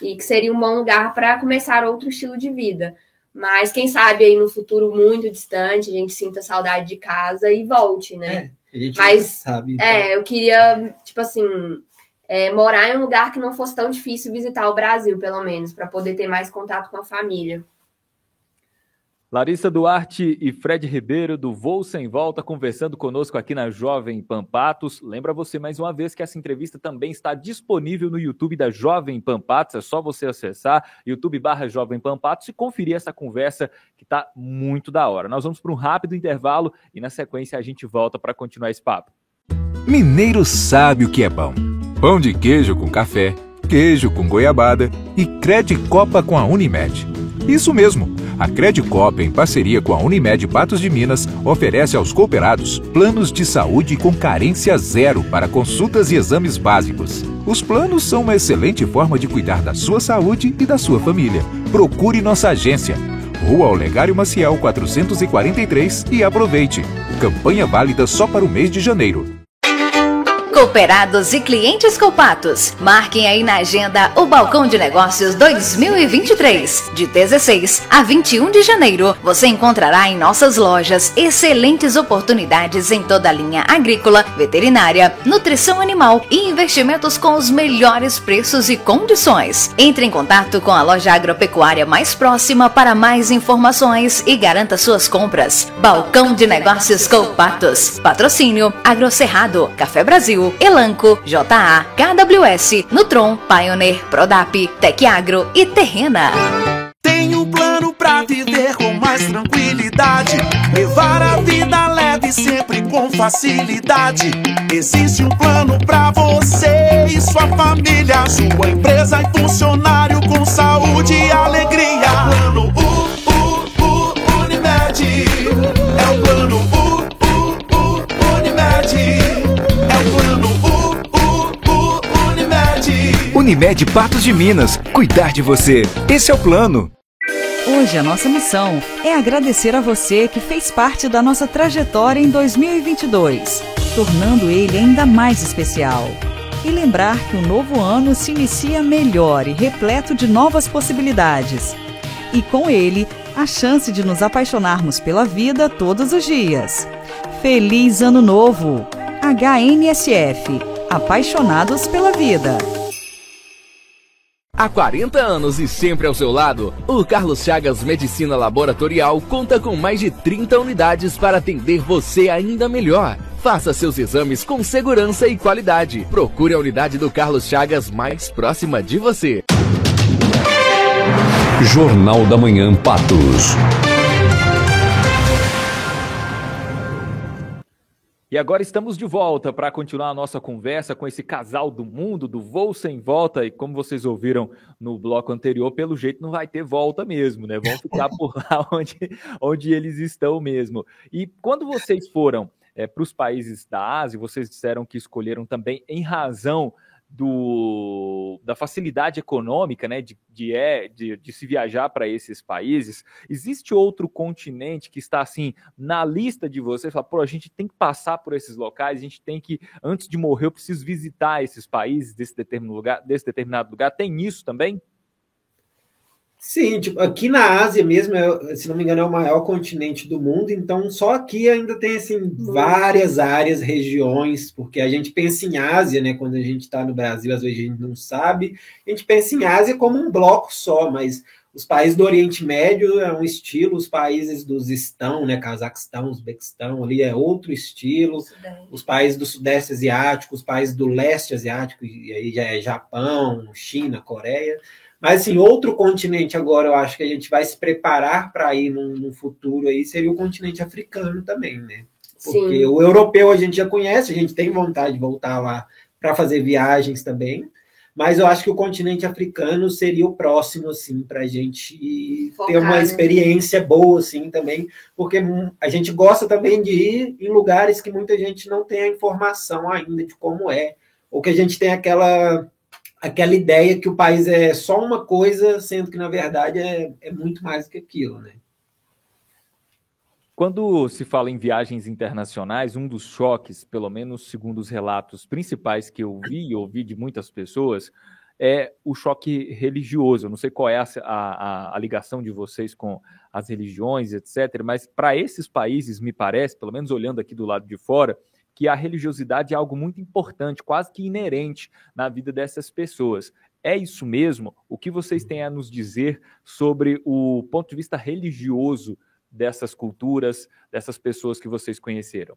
e que seria um bom lugar para começar outro estilo de vida. Mas quem sabe aí no futuro muito distante a gente sinta saudade de casa e volte, né? A gente não sabe. Então. Eu queria, tipo assim, morar em um lugar que não fosse tão difícil visitar o Brasil, pelo menos, para poder ter mais contato com a família. Larissa Duarte e Fred Ribeiro, do Voo Sem Volta, conversando conosco aqui na Jovem Pan Patos. Lembra você mais uma vez que essa entrevista também está disponível no YouTube da Jovem Pan Patos. É só você acessar YouTube/Jovem Pan Patos e conferir essa conversa que está muito da hora. Nós vamos para um rápido intervalo e na sequência a gente volta para continuar esse papo. Mineiro sabe o que é bom. Pão de queijo com café, queijo com goiabada e Credicopa com a Unimed. Isso mesmo. A Credicopa, em parceria com a Unimed Patos de Minas, oferece aos cooperados planos de saúde com carência zero para consultas e exames básicos. Os planos são uma excelente forma de cuidar da sua saúde e da sua família. Procure nossa agência. Rua Olegário Maciel 443 e aproveite. Campanha válida só para o mês de janeiro. Cooperados e clientes Copatos, marquem aí na agenda o Balcão de Negócios 2023. De 16 a 21 de janeiro, você encontrará em nossas lojas excelentes oportunidades em toda a linha agrícola, veterinária, nutrição animal e investimentos com os melhores preços e condições. Entre em contato com a loja agropecuária mais próxima para mais informações e garanta suas compras. Balcão de Negócios Copatos. Patrocínio Agrocerrado, Café Brasil, Amigo, Elanco, JA, KWS, Nutron, Pioneer, Prodap, Tecagro e Terrena. Tem um plano pra viver com mais tranquilidade, levar a vida leve sempre com facilidade. Existe um plano pra você e sua família, sua empresa e funcionário com saúde e alegria. É o plano Unimed. É o plano Unimed. É o plano Unimed. Unimed Patos de Minas. Cuidar de você. Esse é o plano. Hoje a nossa missão é agradecer a você que fez parte da nossa trajetória em 2022, tornando ele ainda mais especial. E lembrar que o novo ano se inicia melhor e repleto de novas possibilidades. E com ele, a chance de nos apaixonarmos pela vida todos os dias. Feliz Ano Novo! HNSF, apaixonados pela vida. Há 40 anos e sempre ao seu lado, o Carlos Chagas Medicina Laboratorial conta com mais de 30 unidades para atender você ainda melhor. Faça seus exames com segurança e qualidade. Procure a unidade do Carlos Chagas mais próxima de você. Jornal da Manhã Patos. E agora estamos de volta para continuar a nossa conversa com esse casal do mundo, do Voo Sem Volta. E como vocês ouviram no bloco anterior, pelo jeito não vai ter volta mesmo, né? Vão ficar por lá onde eles estão mesmo. E quando vocês foram para os países da Ásia, vocês disseram que escolheram também em razão da facilidade econômica, né, de se viajar para esses países. Existe outro continente que está assim na lista de vocês? Fala, pô, a gente tem que passar por esses locais, a gente tem que, antes de morrer, eu preciso visitar esses países desse determinado lugar. Tem isso também? Sim, tipo, aqui na Ásia mesmo, se não me engano, é o maior continente do mundo, então só aqui ainda tem assim, várias áreas, regiões, porque a gente pensa em Ásia, né? Quando a gente está no Brasil, às vezes a gente não sabe, a gente pensa em Ásia como um bloco só, mas os países do Oriente Médio é um estilo, os países do Uzbequistão, né? Cazaquistão, Uzbequistão, ali é outro estilo, os países do Sudeste Asiático, os países do Leste Asiático, e aí já é Japão, China, Coreia. Mas, assim, outro continente agora, eu acho que a gente vai se preparar para ir no futuro aí, seria o continente africano também, né? Porque o europeu a gente já conhece, a gente tem vontade de voltar lá para fazer viagens também, mas eu acho que o continente africano seria o próximo, assim, para a gente ter uma experiência boa, assim, também, porque a gente gosta também de ir em lugares que muita gente não tem a informação ainda de como é, ou que a gente tem aquela ideia que o país é só uma coisa, sendo que, na verdade, é muito mais do que aquilo, né? Quando se fala em viagens internacionais, um dos choques, pelo menos segundo os relatos principais que eu vi e ouvi de muitas pessoas, é o choque religioso. Eu não sei qual é a ligação de vocês com as religiões, etc., mas para esses países, me parece, pelo menos olhando aqui do lado de fora, que a religiosidade é algo muito importante, quase que inerente na vida dessas pessoas. É isso mesmo? O que vocês têm a nos dizer sobre o ponto de vista religioso dessas culturas, dessas pessoas que vocês conheceram?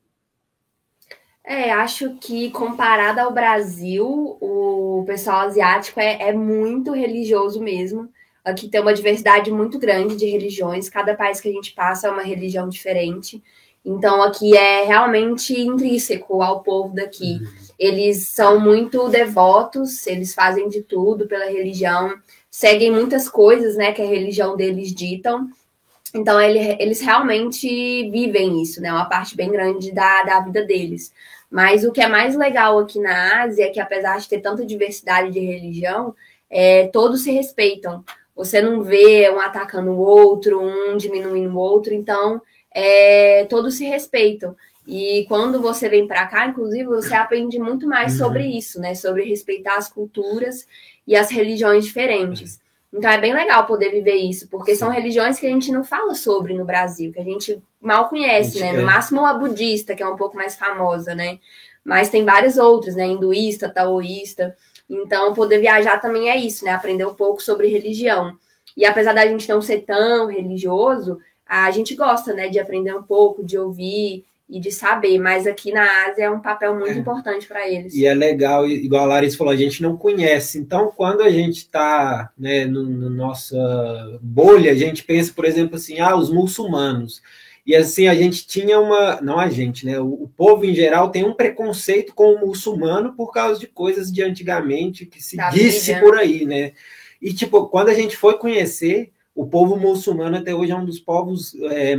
Acho que comparado ao Brasil, o pessoal asiático é muito religioso mesmo. Aqui tem uma diversidade muito grande de religiões, cada país que a gente passa é uma religião diferente. Então, aqui é realmente intrínseco ao povo daqui. Eles são muito devotos, eles fazem de tudo pela religião, seguem muitas coisas, né, que a religião deles ditam. Então, eles realmente vivem isso, né, uma parte bem grande da vida deles. Mas o que é mais legal aqui na Ásia é que, apesar de ter tanta diversidade de religião, todos se respeitam. Você não vê um atacando o outro, um diminuindo o outro, então todos se respeitam. E quando você vem para cá, inclusive, você aprende muito mais sobre isso, né? Sobre respeitar as culturas e as religiões diferentes. Então é bem legal poder viver isso, porque são religiões que a gente não fala sobre no Brasil, que a gente mal conhece, né? No máximo a budista, que é um pouco mais famosa, né? Mas tem várias outras, né? Hinduísta, taoísta. Então poder viajar também é isso, né? Aprender um pouco sobre religião. E apesar da gente não ser tão religioso, a gente gosta, né, de aprender um pouco, de ouvir e de saber, mas aqui na Ásia é um papel muito importante para eles. E é legal, igual a Larissa falou, a gente não conhece. Então, quando a gente está, né, no nossa bolha, a gente pensa, por exemplo, assim, os muçulmanos. E assim, a gente tinha não a gente, né? O povo em geral tem um preconceito com o muçulmano por causa de coisas de antigamente que se disse por aí, né? E tipo, quando a gente foi conhecer, o povo muçulmano até hoje é um dos povos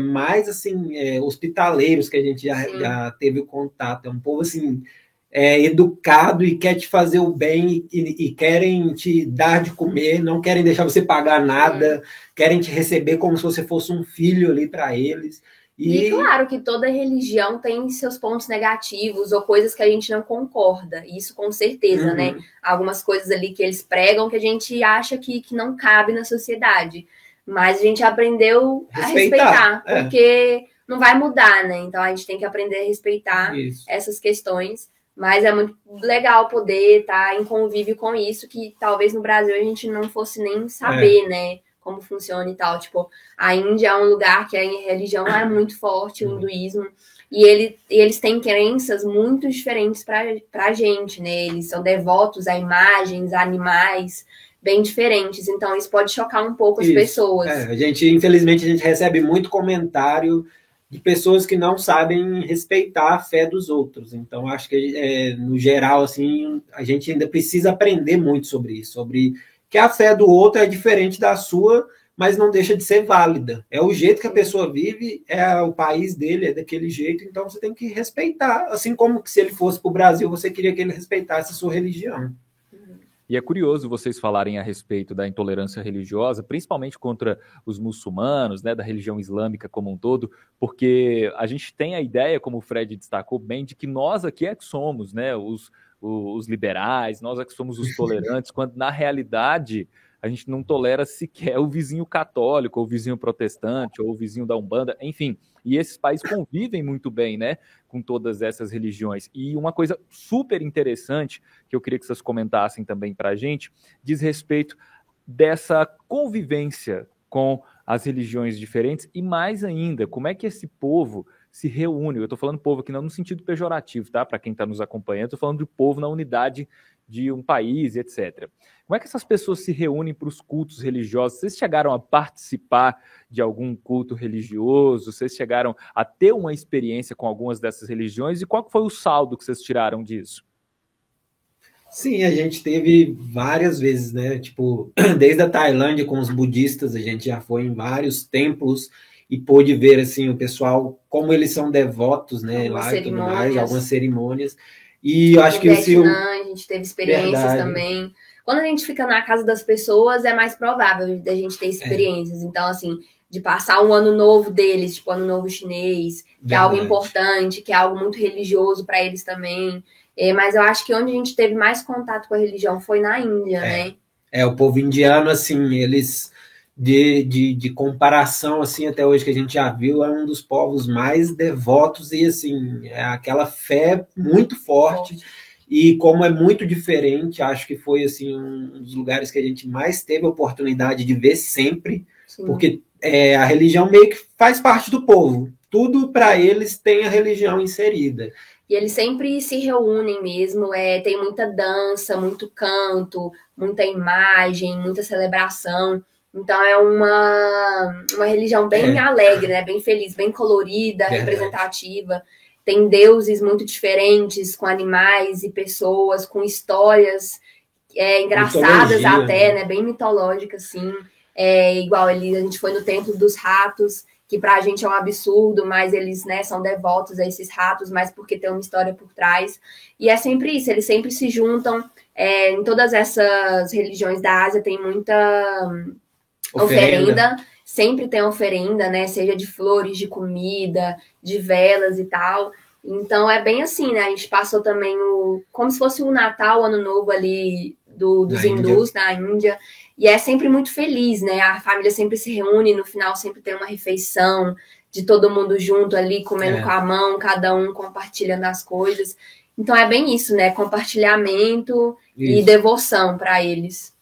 mais assim hospitaleiros que a gente já teve contato. É um povo assim educado e quer te fazer o bem e querem te dar de comer, não querem deixar você pagar nada, querem te receber como se você fosse um filho ali para eles. E claro que toda religião tem seus pontos negativos ou coisas que a gente não concorda, isso com certeza, né? Algumas coisas ali que eles pregam que a gente acha que não cabe na sociedade, mas a gente aprendeu a respeitar, porque não vai mudar, né? Então a gente tem que aprender a respeitar essas questões, mas é muito legal poder estar em convívio com isso, que talvez no Brasil a gente não fosse nem saber, né? Como funciona e tal. Tipo, a Índia é um lugar que a religião é muito forte, o hinduísmo, e eles têm crenças muito diferentes pra gente, né? Eles são devotos a imagens, a animais, bem diferentes. Então, isso pode chocar um pouco as pessoas. Infelizmente, a gente recebe muito comentário de pessoas que não sabem respeitar a fé dos outros. Então, acho que, no geral, assim, a gente ainda precisa aprender muito sobre isso, sobre que a fé do outro é diferente da sua, mas não deixa de ser válida. É o jeito que a pessoa vive, é o país dele, é daquele jeito, então você tem que respeitar. Assim como que se ele fosse para o Brasil, você queria que ele respeitasse a sua religião. E é curioso vocês falarem a respeito da intolerância religiosa, principalmente contra os muçulmanos, né, da religião islâmica como um todo, porque a gente tem a ideia, como o Fred destacou bem, de que nós aqui é que somos, né, os liberais, nós é que somos os tolerantes, quando na realidade a gente não tolera sequer o vizinho católico, ou o vizinho protestante, ou o vizinho da Umbanda, enfim. E esses países convivem muito bem, né, com todas essas religiões. E uma coisa super interessante, que eu queria que vocês comentassem também para a gente, diz respeito dessa convivência com as religiões diferentes, e mais ainda, como é que esse povo se reúne. Eu estou falando povo aqui não no sentido pejorativo, tá? Para quem está nos acompanhando, estou falando de povo na unidade de um país, etc. Como é que essas pessoas se reúnem para os cultos religiosos? Vocês chegaram a participar de algum culto religioso? Vocês chegaram a ter uma experiência com algumas dessas religiões? E qual foi o saldo que vocês tiraram disso? Sim, a gente teve várias vezes, né? Tipo, desde a Tailândia com os budistas, a gente já foi em vários templos e pôde ver, assim, o pessoal, como eles são devotos, né, lá e tudo mais, algumas cerimônias. E eu acho que a gente teve experiências também. Quando a gente fica na casa das pessoas, é mais provável da gente ter experiências. Então, assim, de passar um ano novo deles, tipo, ano novo chinês, que é algo importante, que é algo muito religioso para eles também. Mas eu acho que onde a gente teve mais contato com a religião foi na Índia, né? O povo indiano, assim, eles... De comparação, assim, até hoje que a gente já viu, é um dos povos mais devotos e, assim, é aquela fé muito forte. E como é muito diferente, acho que foi, assim, um dos lugares que a gente mais teve a oportunidade de ver sempre, porque a religião meio que faz parte do povo. Tudo para eles tem a religião inserida. E eles sempre se reúnem mesmo, tem muita dança, muito canto, muita imagem, muita celebração. Então é uma religião bem alegre, né? Bem feliz, bem colorida, representativa. Tem deuses muito diferentes, com animais e pessoas, com histórias engraçadas até, né? Bem mitológicas, assim. Igual a gente foi no Templo dos Ratos, que pra gente é um absurdo, mas eles, né, são devotos a esses ratos, mas porque tem uma história por trás. E é sempre isso, eles sempre se juntam. Em todas essas religiões da Ásia tem muita... oferenda, sempre tem oferenda, né? Seja de flores, de comida, de velas e tal. Então é bem assim, né? A gente passou também como se fosse o Natal, o Ano Novo ali dos hindus na Índia. E é sempre muito feliz, né? A família sempre se reúne, no final sempre tem uma refeição de todo mundo junto ali, comendo com a mão, cada um compartilhando as coisas. Então é bem isso, né? Compartilhamento e devoção para eles.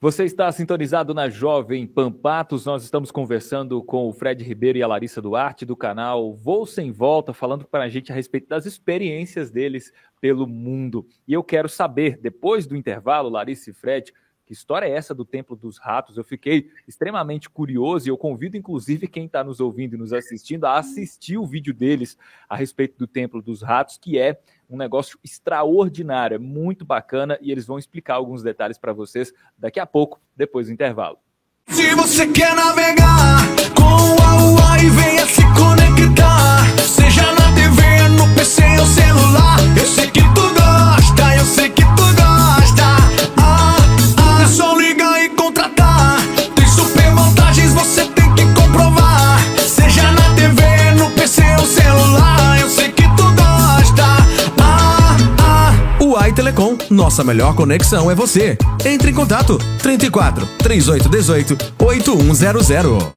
Você está sintonizado na Jovem Pan Patos. Nós estamos conversando com o Fred Ribeiro e a Larissa Duarte do canal Voo Sem Volta, falando para a gente a respeito das experiências deles pelo mundo. E eu quero saber, depois do intervalo, Larissa e Fred, que história é essa do Templo dos Ratos? Eu fiquei extremamente curioso e eu convido, inclusive, quem está nos ouvindo e nos assistindo a assistir o vídeo deles a respeito do Templo dos Ratos, que é um negócio extraordinário, é muito bacana e eles vão explicar alguns detalhes para vocês daqui a pouco, depois do intervalo. Se você quer navegar com a Huawei, venha se conectar. Seja na TV, no PC ou celular. Eu sei que tu gosta, eu sei que tu gosta. É só ligar e contratar. Tem super vantagens, você tem que comprovar. Seja na TV, no PC ou celular. Eu sei que tu gosta. Huawei Telecom, nossa melhor conexão é você. Entre em contato 34 3818 8100.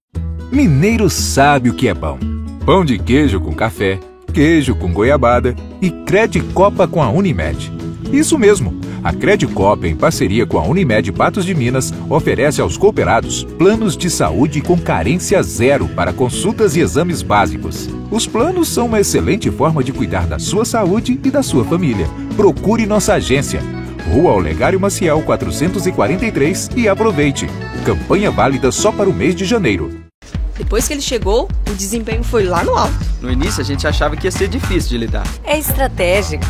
Mineiro sabe o que é bom. Pão de queijo com café, queijo com goiabada e Credicopa com a Unimed. Isso mesmo, a Credicopa, em parceria com a Unimed Patos de Minas, oferece aos cooperados planos de saúde com carência zero para consultas e exames básicos. Os planos são uma excelente forma de cuidar da sua saúde e da sua família. Procure nossa agência. Rua Olegário Maciel 443 e aproveite. Campanha válida só para o mês de janeiro. Depois que ele chegou, o desempenho foi lá no alto. No início a gente achava que ia ser difícil de lidar. É estratégico.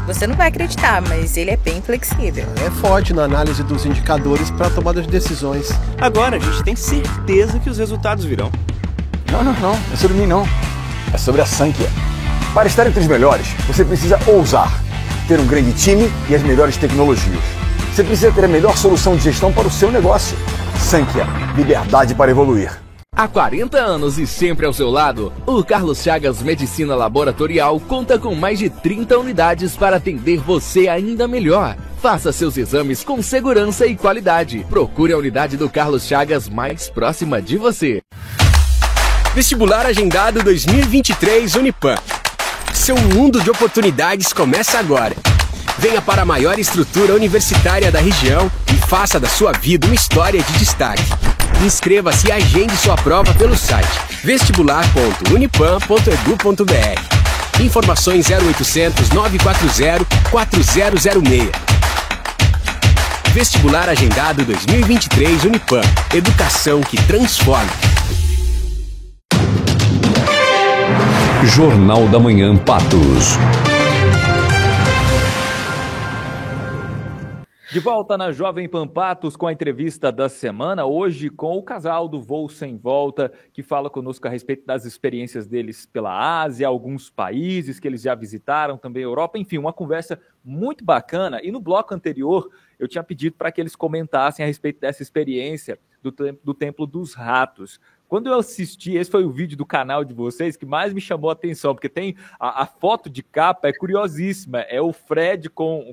Você não vai acreditar, mas ele é bem flexível. É forte na análise dos indicadores para tomada de decisões. Agora a gente tem certeza que os resultados virão. Não é sobre mim não. É sobre a Sankhya. Para estar entre os melhores, você precisa ousar, ter um grande time e as melhores tecnologias. Você precisa ter a melhor solução de gestão para o seu negócio. Sankhya, liberdade para evoluir. Há 40 anos e sempre ao seu lado, o Carlos Chagas Medicina Laboratorial conta com mais de 30 unidades para atender você ainda melhor. Faça seus exames com segurança e qualidade. Procure a unidade do Carlos Chagas mais próxima de você. Vestibular Agendado 2023 Unipam. Seu mundo de oportunidades começa agora. Venha para a maior estrutura universitária da região e faça da sua vida uma história de destaque. Inscreva-se e agende sua prova pelo site vestibular.unipam.edu.br. Informações 0800 940 4006. Vestibular Agendado 2023 Unipam. Educação que transforma. Jornal da Manhã Patos. De volta na Jovem Pan Patos com a entrevista da semana, hoje com o casal do Voo Sem Volta, que fala conosco a respeito das experiências deles pela Ásia, alguns países que eles já visitaram, também a Europa, enfim, uma conversa muito bacana. E no bloco anterior, eu tinha pedido para que eles comentassem a respeito dessa experiência do Templo dos Ratos. Quando eu assisti, esse foi o vídeo do canal de vocês que mais me chamou a atenção, porque tem a foto de capa, é curiosíssima, é o Fred com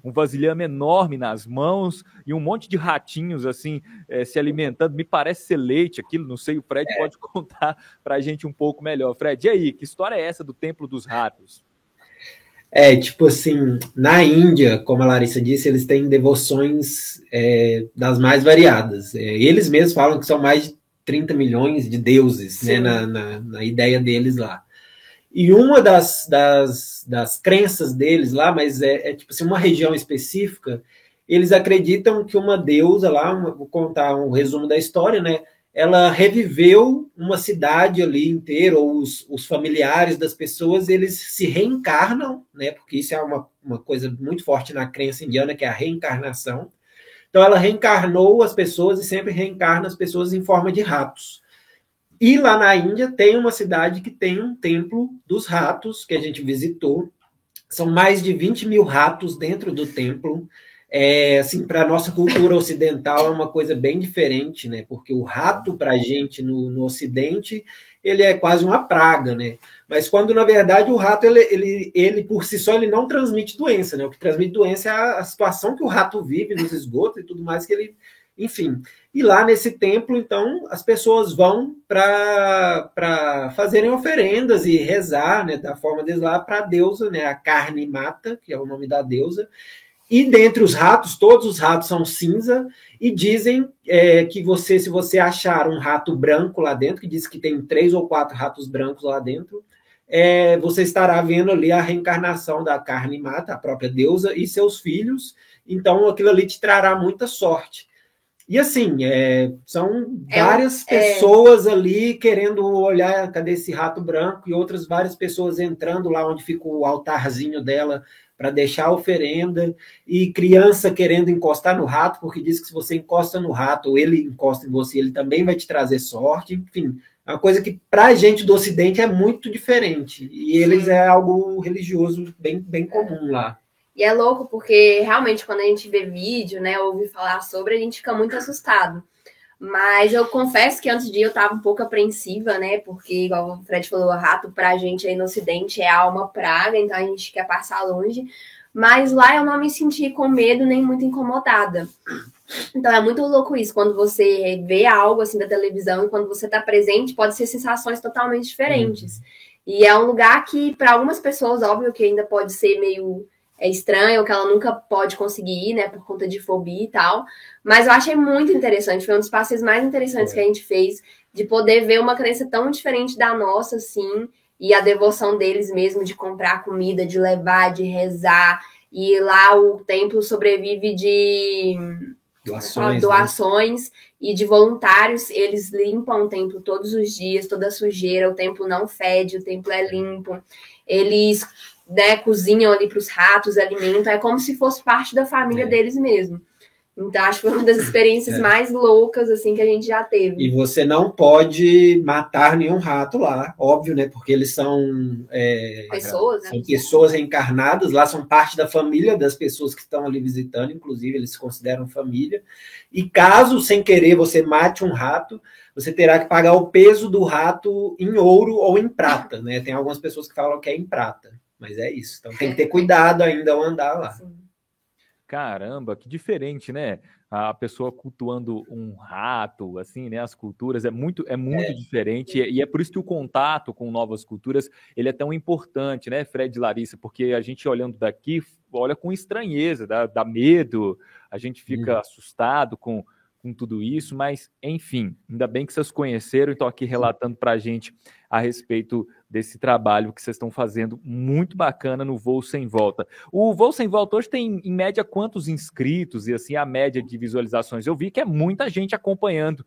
um vasilhame enorme nas mãos e um monte de ratinhos assim se alimentando. Me parece ser leite aquilo, não sei, o Fred pode contar para a gente um pouco melhor. Fred, e aí, que história é essa do Templo dos Ratos? Tipo assim, na Índia, como a Larissa disse, eles têm devoções das mais variadas. Eles mesmos falam que são mais de 30 milhões de deuses, né, na ideia deles lá. E uma das crenças deles lá, mas tipo assim, uma região específica, eles acreditam que uma deusa lá, vou contar um resumo da história, né? Ela reviveu uma cidade ali inteira, ou os familiares das pessoas, eles se reencarnam, né? Porque isso é uma coisa muito forte na crença indiana, que é a reencarnação. Então ela reencarnou as pessoas e sempre reencarna as pessoas em forma de ratos. E lá na Índia tem uma cidade que tem um templo dos ratos, que a gente visitou. São mais de 20 mil ratos dentro do templo. Assim, para a nossa cultura ocidental é uma coisa bem diferente, né? Porque o rato, para a gente no Ocidente, ele é quase uma praga, né? Mas quando, na verdade, o rato, ele por si só, ele não transmite doença, né? O que transmite doença é a situação que o rato vive nos esgotos e tudo mais que ele... Enfim, e lá nesse templo, então, as pessoas vão para fazerem oferendas e rezar, né, da forma deles lá, para a deusa, né, a Karni Mata, que é o nome da deusa, E dentre os ratos, todos os ratos são cinza, e dizem que se você achar um rato branco lá dentro, que diz que tem 3 ou 4 ratos brancos lá dentro, você estará vendo ali a reencarnação da Carne Mata, a própria deusa, e seus filhos. Então, aquilo ali te trará muita sorte. E assim, são várias pessoas ali querendo olhar, cadê esse rato branco? E outras várias pessoas entrando lá onde fica o altarzinho dela para deixar a oferenda. E criança querendo encostar no rato, porque diz que se você encosta no rato, ou ele encosta em você, ele também vai te trazer sorte. Enfim, é uma coisa que para a gente do Ocidente é muito diferente. E eles é algo religioso bem, bem comum lá. E é louco porque, realmente, quando a gente vê vídeo, né, ouve falar sobre, a gente fica muito assustado. Mas eu confesso que antes de ir eu estava um pouco apreensiva, né, porque, igual o Fred falou, o rato pra gente aí no Ocidente é alma praga, então a gente quer passar longe. Mas lá eu não me senti com medo nem muito incomodada. Então é muito louco isso, quando você vê algo assim da televisão e quando você está presente, pode ser sensações totalmente diferentes. E é um lugar que, para algumas pessoas, óbvio que ainda pode ser meio... estranho, que ela nunca pode conseguir ir, né, por conta de fobia e tal, mas eu achei muito interessante, foi um dos passeios mais interessantes que a gente fez, de poder ver uma crença tão diferente da nossa, assim, e a devoção deles mesmo, de comprar comida, de levar, de rezar, e lá o templo sobrevive de doações, né? E de voluntários, eles limpam o templo todos os dias, toda a sujeira, o templo não fede, o templo é limpo, eles... né, cozinham ali para os ratos, alimentam, é como se fosse parte da família deles mesmo. Então, acho que foi uma das experiências mais loucas, assim, que a gente já teve. E você não pode matar nenhum rato lá, óbvio, né, porque eles são... pessoas, né? São pessoas reencarnadas, lá são parte da família das pessoas que estão ali visitando, inclusive, eles se consideram família. E caso, sem querer, você mate um rato, você terá que pagar o peso do rato em ouro ou em prata, né? Tem algumas pessoas que falam que é em prata. Mas é isso. Então tem que ter cuidado ainda ao andar lá. Caramba, que diferente, né? A pessoa cultuando um rato, assim, né? As culturas é muito diferente. E é por isso que o contato com novas culturas ele é tão importante, né, Fred e Larissa? Porque a gente olhando daqui, olha com estranheza, dá medo, a gente fica assustado com tudo isso, mas, enfim, ainda bem que vocês conheceram e estão aqui relatando para a gente a respeito desse trabalho que vocês estão fazendo, muito bacana no Voo Sem Volta. O Voo Sem Volta hoje tem, em média, quantos inscritos e, assim, a média de visualizações? Eu vi que é muita gente acompanhando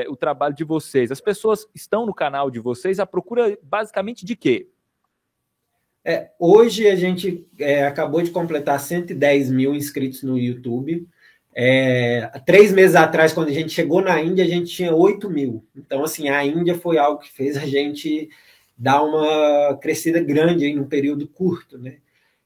o trabalho de vocês. As pessoas estão no canal de vocês à procura, basicamente, de quê? Hoje a gente acabou de completar 110 mil inscritos no YouTube. 3 meses atrás, quando a gente chegou na Índia, a gente tinha 8 mil. Então, assim, a Índia foi algo que fez a gente dar uma crescida grande em um período curto, né?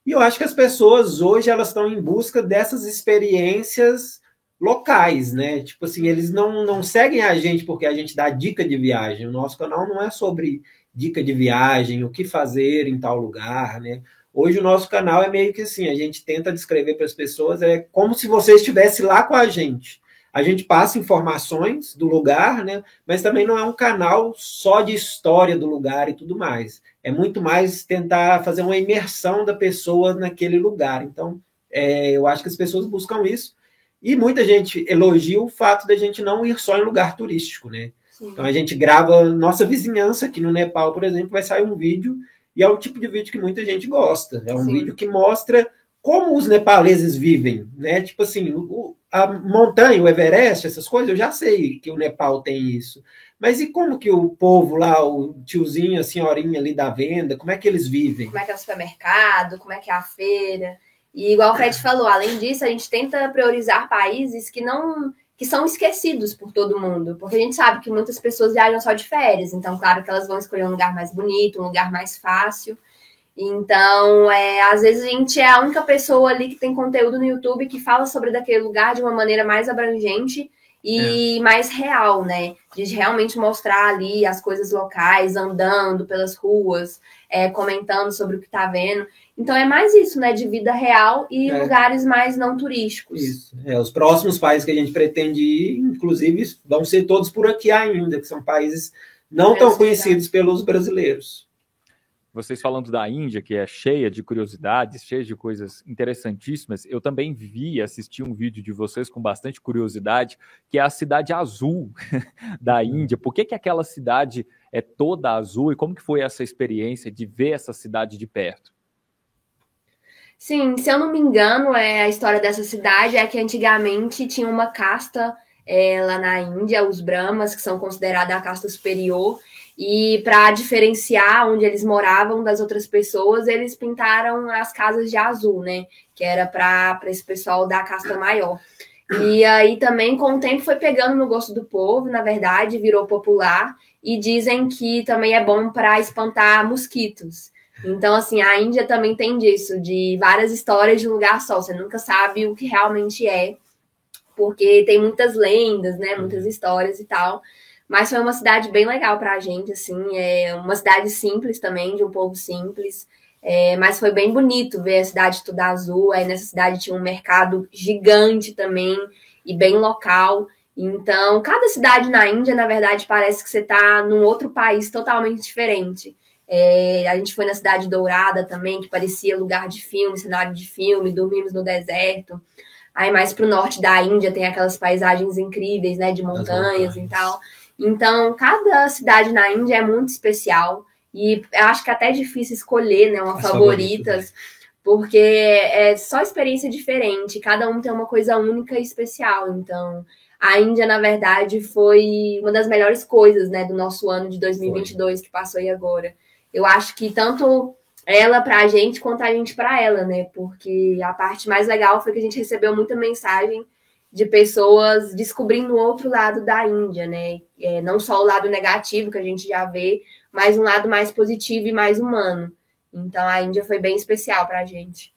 E eu acho que as pessoas hoje elas estão em busca dessas experiências locais, né? Tipo assim, eles não seguem a gente porque a gente dá dica de viagem. O nosso canal não é sobre dica de viagem, o que fazer em tal lugar, né? Hoje o nosso canal é meio que assim, a gente tenta descrever para as pessoas, como se você estivesse lá com a gente. A gente passa informações do lugar, né? Mas também não é um canal só de história do lugar e tudo mais. É muito mais tentar fazer uma imersão da pessoa naquele lugar. Então, eu acho que as pessoas buscam isso. E muita gente elogia o fato da gente não ir só em lugar turístico, né? Sim. Então, a gente grava nossa vizinhança aqui no Nepal, por exemplo, vai sair um vídeo. E é o tipo de vídeo que muita gente gosta. É um vídeo que mostra como os nepaleses vivem, né? Tipo assim, a montanha, o Everest, essas coisas, eu já sei que o Nepal tem isso. Mas e como que o povo lá, o tiozinho, a senhorinha ali da venda, como é que eles vivem? Como é que é o supermercado, como é que é a feira. E igual o Fred falou, além disso, a gente tenta priorizar países que são esquecidos por todo mundo, porque a gente sabe que muitas pessoas viajam só de férias, então claro que elas vão escolher um lugar mais bonito, um lugar mais fácil, então às vezes a gente é a única pessoa ali que tem conteúdo no YouTube que fala sobre daquele lugar de uma maneira mais abrangente e mais real, né, de realmente mostrar ali as coisas locais, andando pelas ruas, comentando sobre o que tá vendo. Então é mais isso, né? De vida real e lugares mais não turísticos. Isso. Os próximos países que a gente pretende ir, inclusive, vão ser todos por aqui ainda, que são países não tão conhecidos pelos brasileiros. vocês falando da Índia, que é cheia de curiosidades, cheia de coisas interessantíssimas, eu também assisti um vídeo de vocês com bastante curiosidade, que é a Cidade Azul da Índia. Por que aquela cidade é toda azul e como que foi essa experiência de ver essa cidade de perto? Sim, se eu não me engano, a história dessa cidade é que antigamente tinha uma casta lá na Índia, os Brahmas, que são considerados a casta superior, e para diferenciar onde eles moravam das outras pessoas, eles pintaram as casas de azul, né? Que era para esse pessoal da casta maior. E aí também, com o tempo, foi pegando no gosto do povo, na verdade, virou popular, e dizem que também é bom para espantar mosquitos. Então, assim, a Índia também tem disso, de várias histórias de um lugar só. Você nunca sabe o que realmente é, porque tem muitas lendas, né? Muitas histórias e tal. Mas foi uma cidade bem legal pra gente, assim. É uma cidade simples também, de um povo simples. Mas foi bem bonito ver a cidade toda azul. Aí nessa cidade tinha um mercado gigante também, e bem local. Então, cada cidade na Índia, na verdade, parece que você tá num outro país totalmente diferente. A gente foi na Cidade Dourada também, que parecia lugar de filme, cenário de filme, dormimos no deserto. Aí mais para o norte da Índia tem aquelas paisagens incríveis, né, de montanhas e tal. Então, cada cidade na Índia é muito especial e eu acho que até é difícil escolher, né, uma favoritas, porque é só experiência diferente, cada um tem uma coisa única e especial. Então, a Índia, na verdade, foi uma das melhores coisas, né, do nosso ano de 2022 que passou aí agora. Eu acho que tanto ela pra gente quanto a gente pra ela, né? Porque a parte mais legal foi que a gente recebeu muita mensagem de pessoas descobrindo o outro lado da Índia, né? Não só o lado negativo que a gente já vê, mas um lado mais positivo e mais humano. Então a Índia foi bem especial pra gente.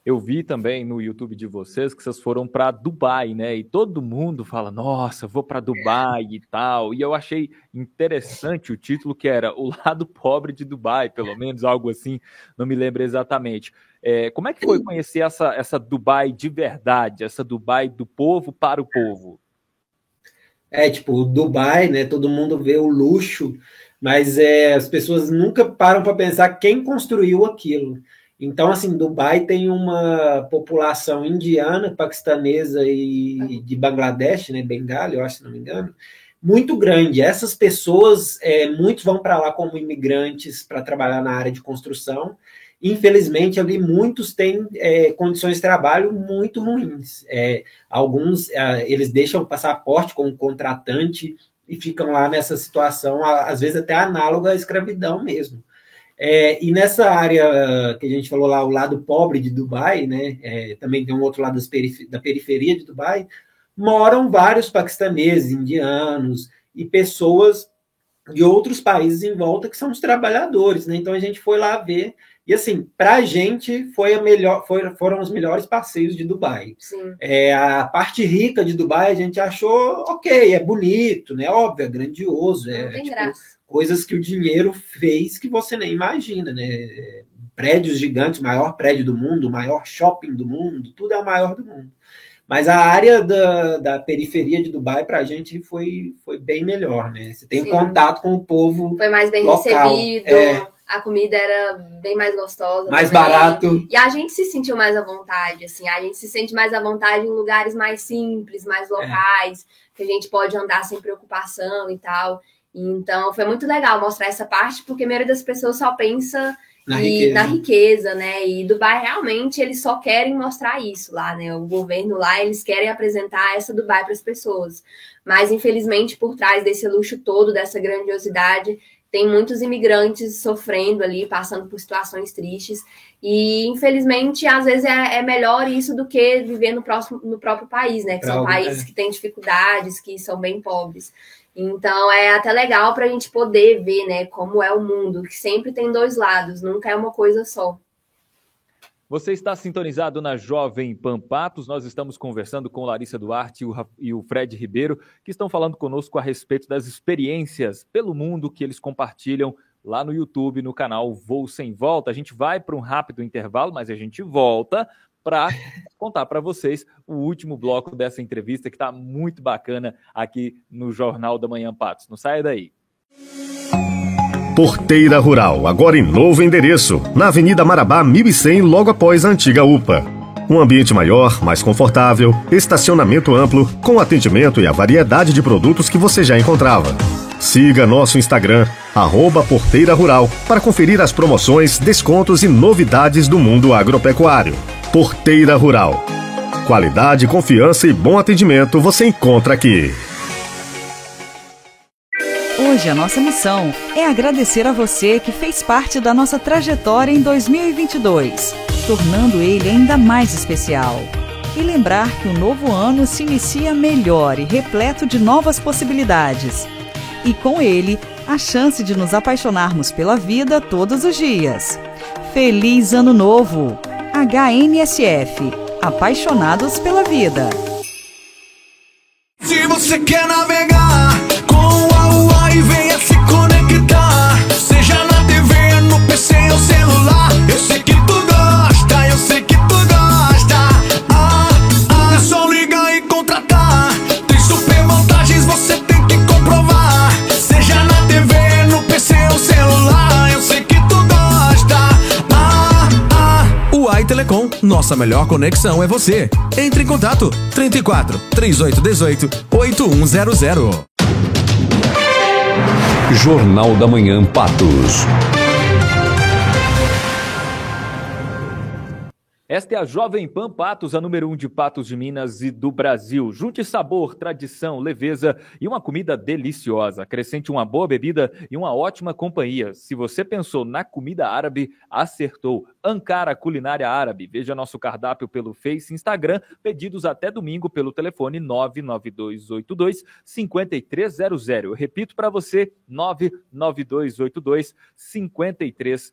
Eu vi também no YouTube de vocês que vocês foram para Dubai, né? E todo mundo fala, nossa, vou para Dubai e tal. E eu achei interessante o título, que era O Lado Pobre de Dubai, pelo menos, algo assim, não me lembro exatamente. Como é que foi conhecer essa Dubai de verdade, essa Dubai do povo para o povo? Tipo, Dubai, né? Todo mundo vê o luxo, mas as pessoas nunca param para pensar quem construiu aquilo. Então, assim, Dubai tem uma população indiana, paquistanesa e de Bangladesh, né, Bengala, eu acho, se não me engano, muito grande. Essas pessoas, muitos vão para lá como imigrantes para trabalhar na área de construção. Infelizmente, ali muitos têm condições de trabalho muito ruins. Alguns, eles deixam o passaporte como contratante e ficam lá nessa situação, às vezes até análoga à escravidão mesmo. E nessa área que a gente falou lá, o lado pobre de Dubai, né, também tem um outro lado da periferia de Dubai, moram vários paquistaneses, indianos e pessoas de outros países em volta que são os trabalhadores, né? Então a gente foi lá ver, e assim, para a gente foram os melhores passeios de Dubai. Sim. A parte rica de Dubai a gente achou ok, é bonito, né? Óbvio, é grandioso, Não tem graça. Coisas que o dinheiro fez que você nem imagina, né? Prédios gigantes, o maior prédio do mundo, o maior shopping do mundo, tudo é o maior do mundo. Mas a área da periferia de Dubai, para a gente, foi bem melhor, né? Você tem contato com o povo. Foi mais bem local. recebido, a comida era bem mais gostosa. Mais também. barato. E a gente se sentiu mais à vontade, assim. A gente se sente mais à vontade em lugares mais simples, mais locais, que a gente pode andar sem preocupação e tal. Então, foi muito legal mostrar essa parte, porque a maioria das pessoas só pensa na riqueza, né? E Dubai, realmente, eles só querem mostrar isso lá, né? O governo lá, eles querem apresentar essa Dubai para as pessoas. Mas, infelizmente, por trás desse luxo todo, dessa grandiosidade, tem muitos imigrantes sofrendo ali, passando por situações tristes. E, infelizmente, às vezes é melhor isso do que viver no próprio país, né? Que são países que têm dificuldades, que são bem pobres. Então, é até legal para a gente poder ver, né, como é o mundo, que sempre tem dois lados, nunca é uma coisa só. Você está sintonizado na Jovem Pan Patos. Nós estamos conversando com Larissa Duarte e o Fred Ribeiro, que estão falando conosco a respeito das experiências pelo mundo que eles compartilham lá no YouTube, no canal Voo Sem Volta. A gente vai para um rápido intervalo, mas a gente volta para contar para vocês o último bloco dessa entrevista, que está muito bacana aqui no Jornal da Manhã Patos. Não saia daí. Porteira Rural, agora em novo endereço, na Avenida Marabá 1100, logo após a antiga UPA. Um ambiente maior, mais confortável, estacionamento amplo, com atendimento e a variedade de produtos que você já encontrava. Siga nosso Instagram, @Porteira Rural, para conferir as promoções, descontos e novidades do mundo agropecuário. Porteira Rural. Qualidade, confiança e bom atendimento você encontra aqui. Hoje a nossa missão é agradecer a você que fez parte da nossa trajetória em 2022, tornando ele ainda mais especial. E lembrar que o novo ano se inicia melhor e repleto de novas possibilidades. E com ele, a chance de nos apaixonarmos pela vida todos os dias. Feliz Ano Novo! HNSF, apaixonados pela vida. Se você quer navegar com a Uai, venha se conectar. Seja na TV, no PC ou celular. Eu sei que tu gosta, eu sei que tu gosta. É só ligar e contratar. Tem super vantagens, você tem que comprovar. Seja na TV, no PC ou celular. Eu sei que tu gosta. Uai Telecom, nossa melhor conexão é você. Entre em contato 34 3818 8100. Jornal da Manhã Patos. Esta é a Jovem Pan Patos, a número 1 de Patos de Minas e do Brasil. Junte sabor, tradição, leveza e uma comida deliciosa. Acrescente uma boa bebida e uma ótima companhia. Se você pensou na comida árabe, acertou. Ankara Culinária Árabe. Veja nosso cardápio pelo Face e Instagram. Pedidos até domingo pelo telefone 99282-5300. Eu repito para você, 99282-5300.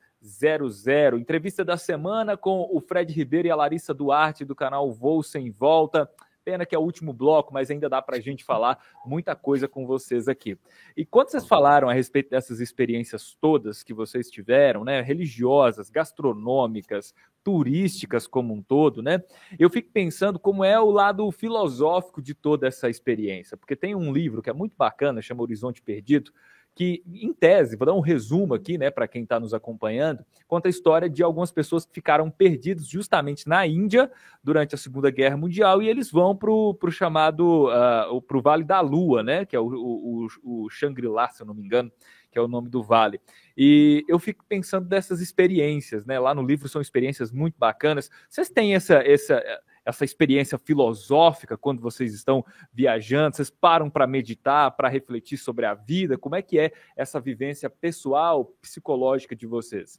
Entrevista da semana com o Fred Ribeiro e a Larissa Duarte do canal Voo Sem Volta. Pena que é o último bloco, mas ainda dá para a gente falar muita coisa com vocês aqui. E quando vocês falaram a respeito dessas experiências todas que vocês tiveram, né, religiosas, gastronômicas, turísticas como um todo, né, eu fico pensando como é o lado filosófico de toda essa experiência, porque tem um livro que é muito bacana, chama Horizonte Perdido, que, em tese, vou dar um resumo aqui, né, para quem está nos acompanhando, conta a história de algumas pessoas que ficaram perdidas justamente na Índia durante a Segunda Guerra Mundial e eles vão para o chamado, para o Vale da Lua, né, que é o Shangri-La, se eu não me engano, que é o nome do vale. E eu fico pensando dessas experiências, né, lá no livro são experiências muito bacanas. Vocês têm essa experiência filosófica quando vocês estão viajando? Vocês param para meditar, para refletir sobre a vida? Como é que é essa vivência pessoal, psicológica de vocês?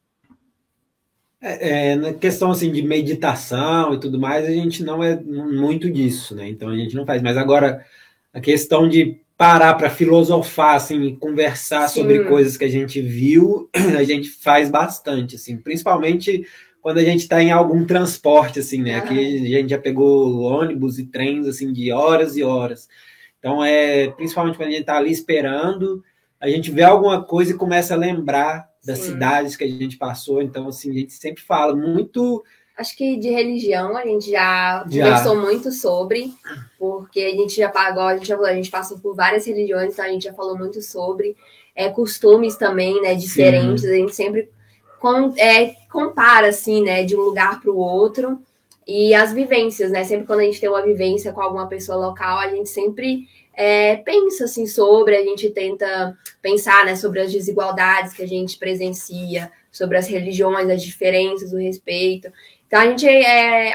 Na questão assim, de meditação e tudo mais, a gente não é muito disso, né? Então a gente não faz. Mas agora, a questão de parar para filosofar, assim, conversar sobre coisas que a gente viu, a gente faz bastante, assim, principalmente quando a gente está em algum transporte, assim, né? Aqui a gente já pegou ônibus e trens, assim, de horas e horas. Então, principalmente quando a gente está ali esperando, a gente vê alguma coisa e começa a lembrar das cidades que a gente passou. Então, assim, a gente sempre fala muito... Acho que de religião a gente já conversou muito sobre, porque a gente já pagou, a gente passou por várias religiões, então a gente já falou muito sobre costumes também, né, diferentes. A gente sempre compara, assim, né, de um lugar para o outro, e as vivências, né, sempre quando a gente tem uma vivência com alguma pessoa local, a gente sempre pensa, assim, a gente tenta pensar, né, sobre as desigualdades que a gente presencia, sobre as religiões, as diferenças, o respeito. Então a gente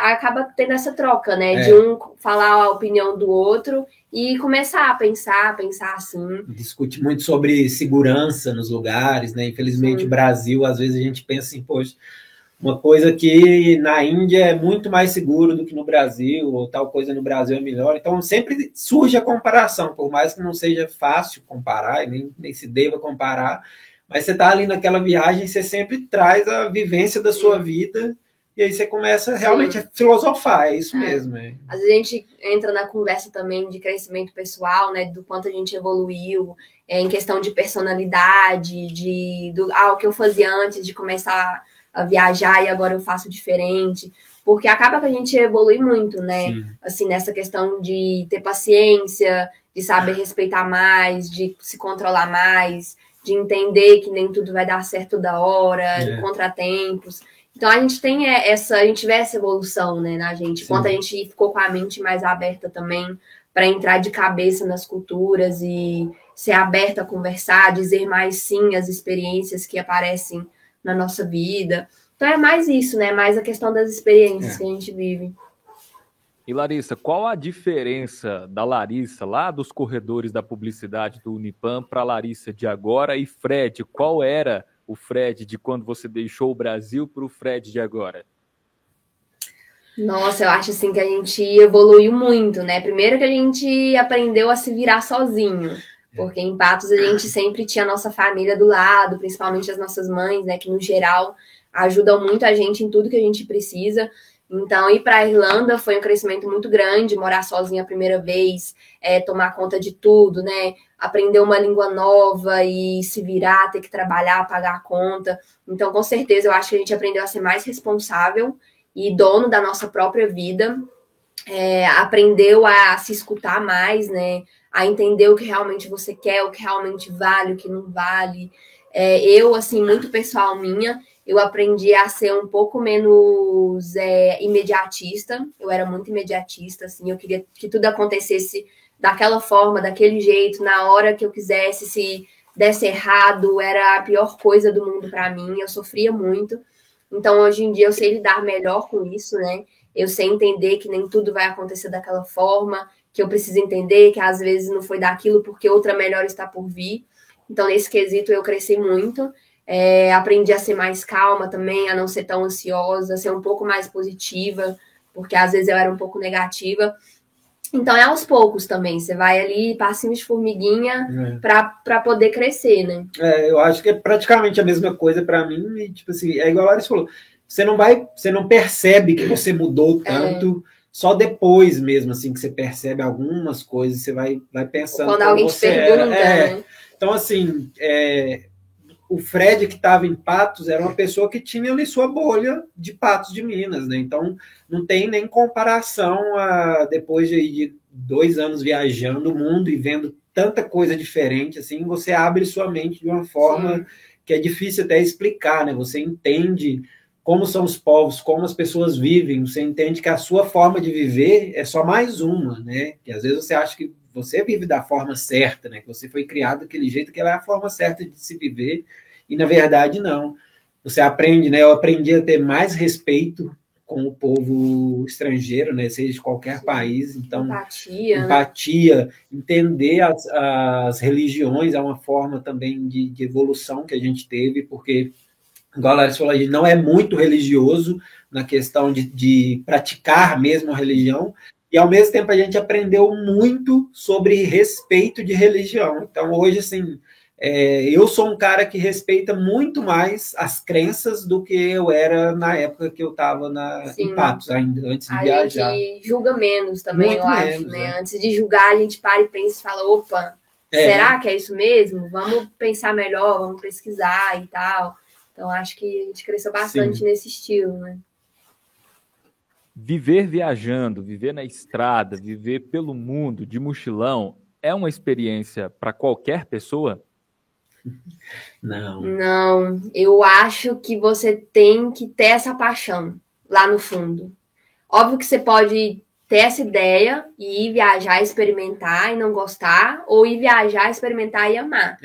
acaba tendo essa troca, né, de um falar a opinião do outro e começar a pensar assim. Discute muito sobre segurança nos lugares, né? Infelizmente, o Brasil, às vezes a gente pensa assim, poxa, uma coisa que na Índia é muito mais seguro do que no Brasil, ou tal coisa no Brasil é melhor. Então, sempre surge a comparação, por mais que não seja fácil comparar, nem se deva comparar, mas você está ali naquela viagem, você sempre traz a vivência da sua vida. E aí você começa realmente a filosofar, é isso mesmo. Às vezes a gente entra na conversa também de crescimento pessoal, né, do quanto a gente evoluiu, em questão de personalidade, o que eu fazia antes de começar a viajar e agora eu faço diferente. Porque acaba que a gente evolui muito, né? Assim, nessa questão de ter paciência, de saber respeitar mais, de se controlar mais, de entender que nem tudo vai dar certo toda hora, de contratempos. Então a gente tem a gente vê essa evolução, né, na gente, quanto a gente ficou com a mente mais aberta também para entrar de cabeça nas culturas e ser aberta a conversar, dizer mais sim às experiências que aparecem na nossa vida. Então é mais isso, né? Mais a questão das experiências que a gente vive. E Larissa, qual a diferença da Larissa lá dos corredores da publicidade do Unipam para a Larissa de agora? E Fred, qual era o Fred de quando você deixou o Brasil para o Fred de agora? Nossa, eu acho assim que a gente evoluiu muito, né? Primeiro que a gente aprendeu a se virar sozinho, porque em Patos a gente sempre tinha a nossa família do lado, principalmente as nossas mães, né? Que no geral ajudam muito a gente em tudo que a gente precisa. Então, ir para a Irlanda foi um crescimento muito grande, morar sozinha a primeira vez, tomar conta de tudo, né? Aprender uma língua nova e se virar, ter que trabalhar, pagar a conta. Então, com certeza, eu acho que a gente aprendeu a ser mais responsável e dono da nossa própria vida. Aprendeu a se escutar mais, né? A entender o que realmente você quer, o que realmente vale, o que não vale. Eu, assim, muito pessoal minha, eu aprendi a ser um pouco menos imediatista. Eu era muito imediatista, assim, eu queria que tudo acontecesse daquela forma, daquele jeito, na hora que eu quisesse. Se desse errado, era a pior coisa do mundo para mim, eu sofria muito. Então, hoje em dia, eu sei lidar melhor com isso, né? Eu sei entender que nem tudo vai acontecer daquela forma, que eu preciso entender que às vezes não foi daquilo porque outra melhor está por vir. Então, nesse quesito, eu cresci muito. Aprendi a ser mais calma também, a não ser tão ansiosa, a ser um pouco mais positiva, porque às vezes eu era um pouco negativa. Então é aos poucos também, você vai ali passinho de formiguinha para poder crescer, né? Eu acho que é praticamente a mesma coisa para mim, e, tipo assim, é igual a Larissa falou, você não percebe que você mudou tanto, só depois mesmo, assim, que você percebe algumas coisas, você vai pensando... Quando alguém te pergunta, né? Então, assim, o Fred, que estava em Patos, era uma pessoa que tinha ali sua bolha de Patos de Minas, né? Então, não tem nem comparação depois de 2 anos viajando o mundo e vendo tanta coisa diferente, assim, você abre sua mente de uma forma que é difícil até explicar, né? Você entende como são os povos, como as pessoas vivem, você entende que a sua forma de viver é só mais uma, né? Que às vezes você acha que você vive da forma certa, né? Que você foi criado daquele jeito, que ela é a forma certa de se viver, e na verdade não. Você aprende, né? Eu aprendi a ter mais respeito com o povo estrangeiro, né? Seja de qualquer país, então empatia, entender as religiões é uma forma também de evolução que a gente teve, porque, igual a Larissa falou, a gente não é muito religioso na questão de praticar mesmo a religião, e ao mesmo tempo a gente aprendeu muito sobre respeito de religião. Então hoje, assim, eu sou um cara que respeita muito mais as crenças do que eu era na época que eu estava em Patos, ainda antes de viajar. A gente julga menos também, muito eu menos, acho, né? Antes de julgar, a gente para e pensa e fala, opa, será que é isso mesmo? Vamos pensar melhor, vamos pesquisar e tal. Então acho que a gente cresceu bastante nesse estilo, né? Viver viajando, viver na estrada, viver pelo mundo de mochilão é uma experiência para qualquer pessoa? Não, eu acho que você tem que ter essa paixão lá no fundo. Óbvio que você pode ter essa ideia e ir viajar, experimentar e não gostar, ou ir viajar, experimentar e amar.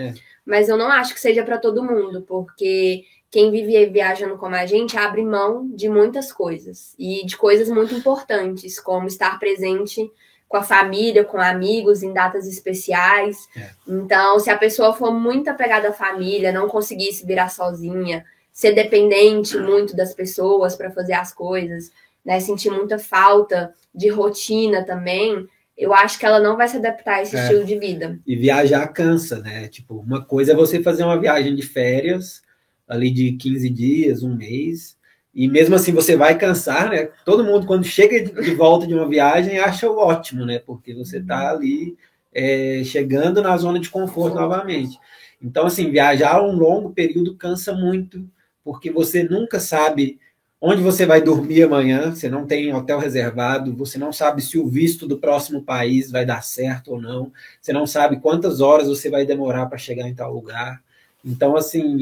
Mas eu não acho que seja para todo mundo, porque quem vive viajando como a gente abre mão de muitas coisas, e de coisas muito importantes, como estar presente com a família, com amigos, em datas especiais. Então, se a pessoa for muito apegada à família, não conseguir se virar sozinha, ser dependente muito das pessoas para fazer as coisas, né, sentir muita falta de rotina também, eu acho que ela não vai se adaptar a esse estilo de vida. E viajar cansa, né? Tipo, uma coisa é você fazer uma viagem de férias, ali de 15 dias, um mês, e mesmo assim você vai cansar, né? Todo mundo, quando chega de volta de uma viagem, acha ótimo, né? Porque você está ali chegando na zona de conforto novamente. Então, assim, viajar um longo período cansa muito, porque você nunca sabe onde você vai dormir amanhã, você não tem hotel reservado, você não sabe se o visto do próximo país vai dar certo ou não, você não sabe quantas horas você vai demorar para chegar em tal lugar. Então, assim,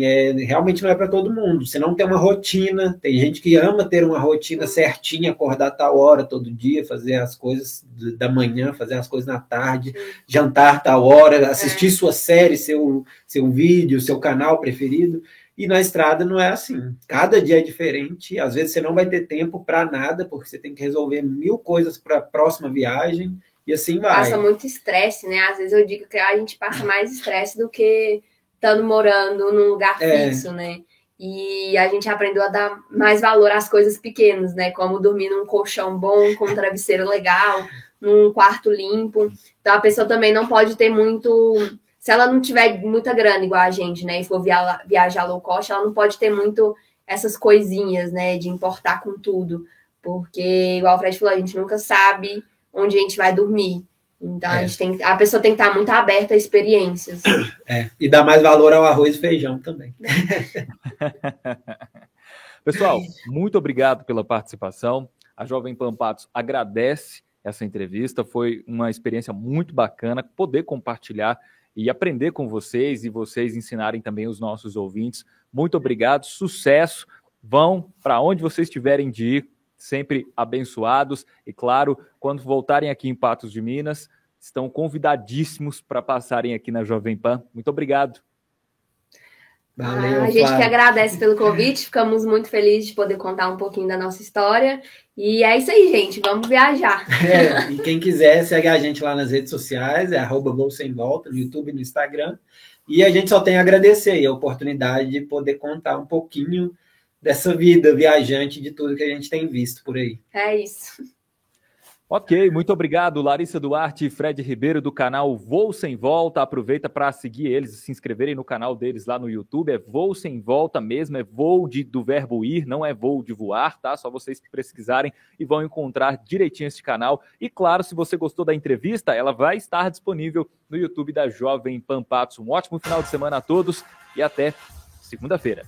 realmente não é para todo mundo. Você não tem uma rotina. Tem gente que ama ter uma rotina certinha, acordar tal hora todo dia, fazer as coisas da manhã, fazer as coisas na tarde, jantar tal hora, assistir sua série, seu vídeo, seu canal preferido. E na estrada não é assim. Cada dia é diferente. Às vezes você não vai ter tempo para nada, porque você tem que resolver 1000 coisas para a próxima viagem, e assim vai. Passa muito estresse, né? Às vezes eu digo que a gente passa mais estresse do que estando morando num lugar fixo, né? E a gente aprendeu a dar mais valor às coisas pequenas, né? Como dormir num colchão bom, com um travesseiro legal, num quarto limpo. Então a pessoa também não pode ter muito... Se ela não tiver muita grana igual a gente, né? E for viajar low cost, ela não pode ter muito essas coisinhas, né? De importar com tudo. Porque, igual o Fred falou, a gente nunca sabe onde a gente vai dormir. Então a pessoa tem que estar muito aberta a experiências. E dar mais valor ao arroz e feijão também. Pessoal, muito obrigado pela participação. A Jovem Pan Patos agradece essa entrevista. Foi uma experiência muito bacana poder compartilhar e aprender com vocês e vocês ensinarem também os nossos ouvintes. Muito obrigado, sucesso. Vão para onde vocês tiverem de ir, sempre abençoados. E claro, quando voltarem aqui em Patos de Minas, estão convidadíssimos para passarem aqui na Jovem Pan. Muito obrigado. Valeu, a gente que agradece pelo convite, ficamos muito felizes de poder contar um pouquinho da nossa história. E é isso aí, gente, vamos viajar. E quem quiser, segue a gente lá nas redes sociais, @VooSemVolta, no YouTube e no Instagram. E a gente só tem a agradecer aí a oportunidade de poder contar um pouquinho dessa vida viajante, de tudo que a gente tem visto por aí. É isso. Ok, muito obrigado, Larissa Duarte e Fred Ribeiro, do canal Voo Sem Volta. Aproveita para seguir eles, se inscreverem no canal deles lá no YouTube. É Voo Sem Volta mesmo, é voo do verbo ir, não é voo de voar, tá? Só vocês pesquisarem e vão encontrar direitinho esse canal. E claro, se você gostou da entrevista, ela vai estar disponível no YouTube da Jovem Pan Patos. Um ótimo final de semana a todos e até segunda-feira.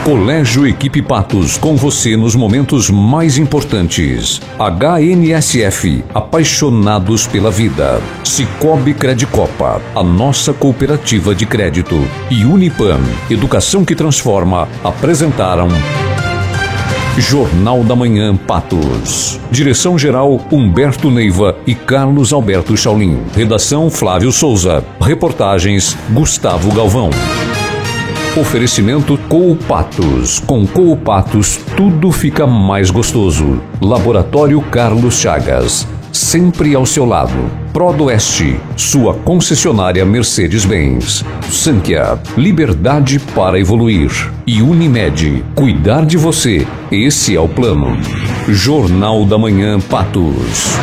Colégio Equipe Patos, com você nos momentos mais importantes. HNSF, apaixonados pela vida. Cicobi Credicopa, a nossa cooperativa de crédito. E Unipan, educação que transforma, apresentaram Jornal da Manhã Patos. Direção-geral Humberto Neiva e Carlos Alberto Chaulin. Redação Flávio Souza. Reportagens Gustavo Galvão. Oferecimento Coopatos. Com Coopatos, tudo fica mais gostoso. Laboratório Carlos Chagas. Sempre ao seu lado. Prodoeste, sua concessionária Mercedes-Benz. Sanquia, liberdade para evoluir. E Unimed, cuidar de você. Esse é o plano. Jornal da Manhã Patos.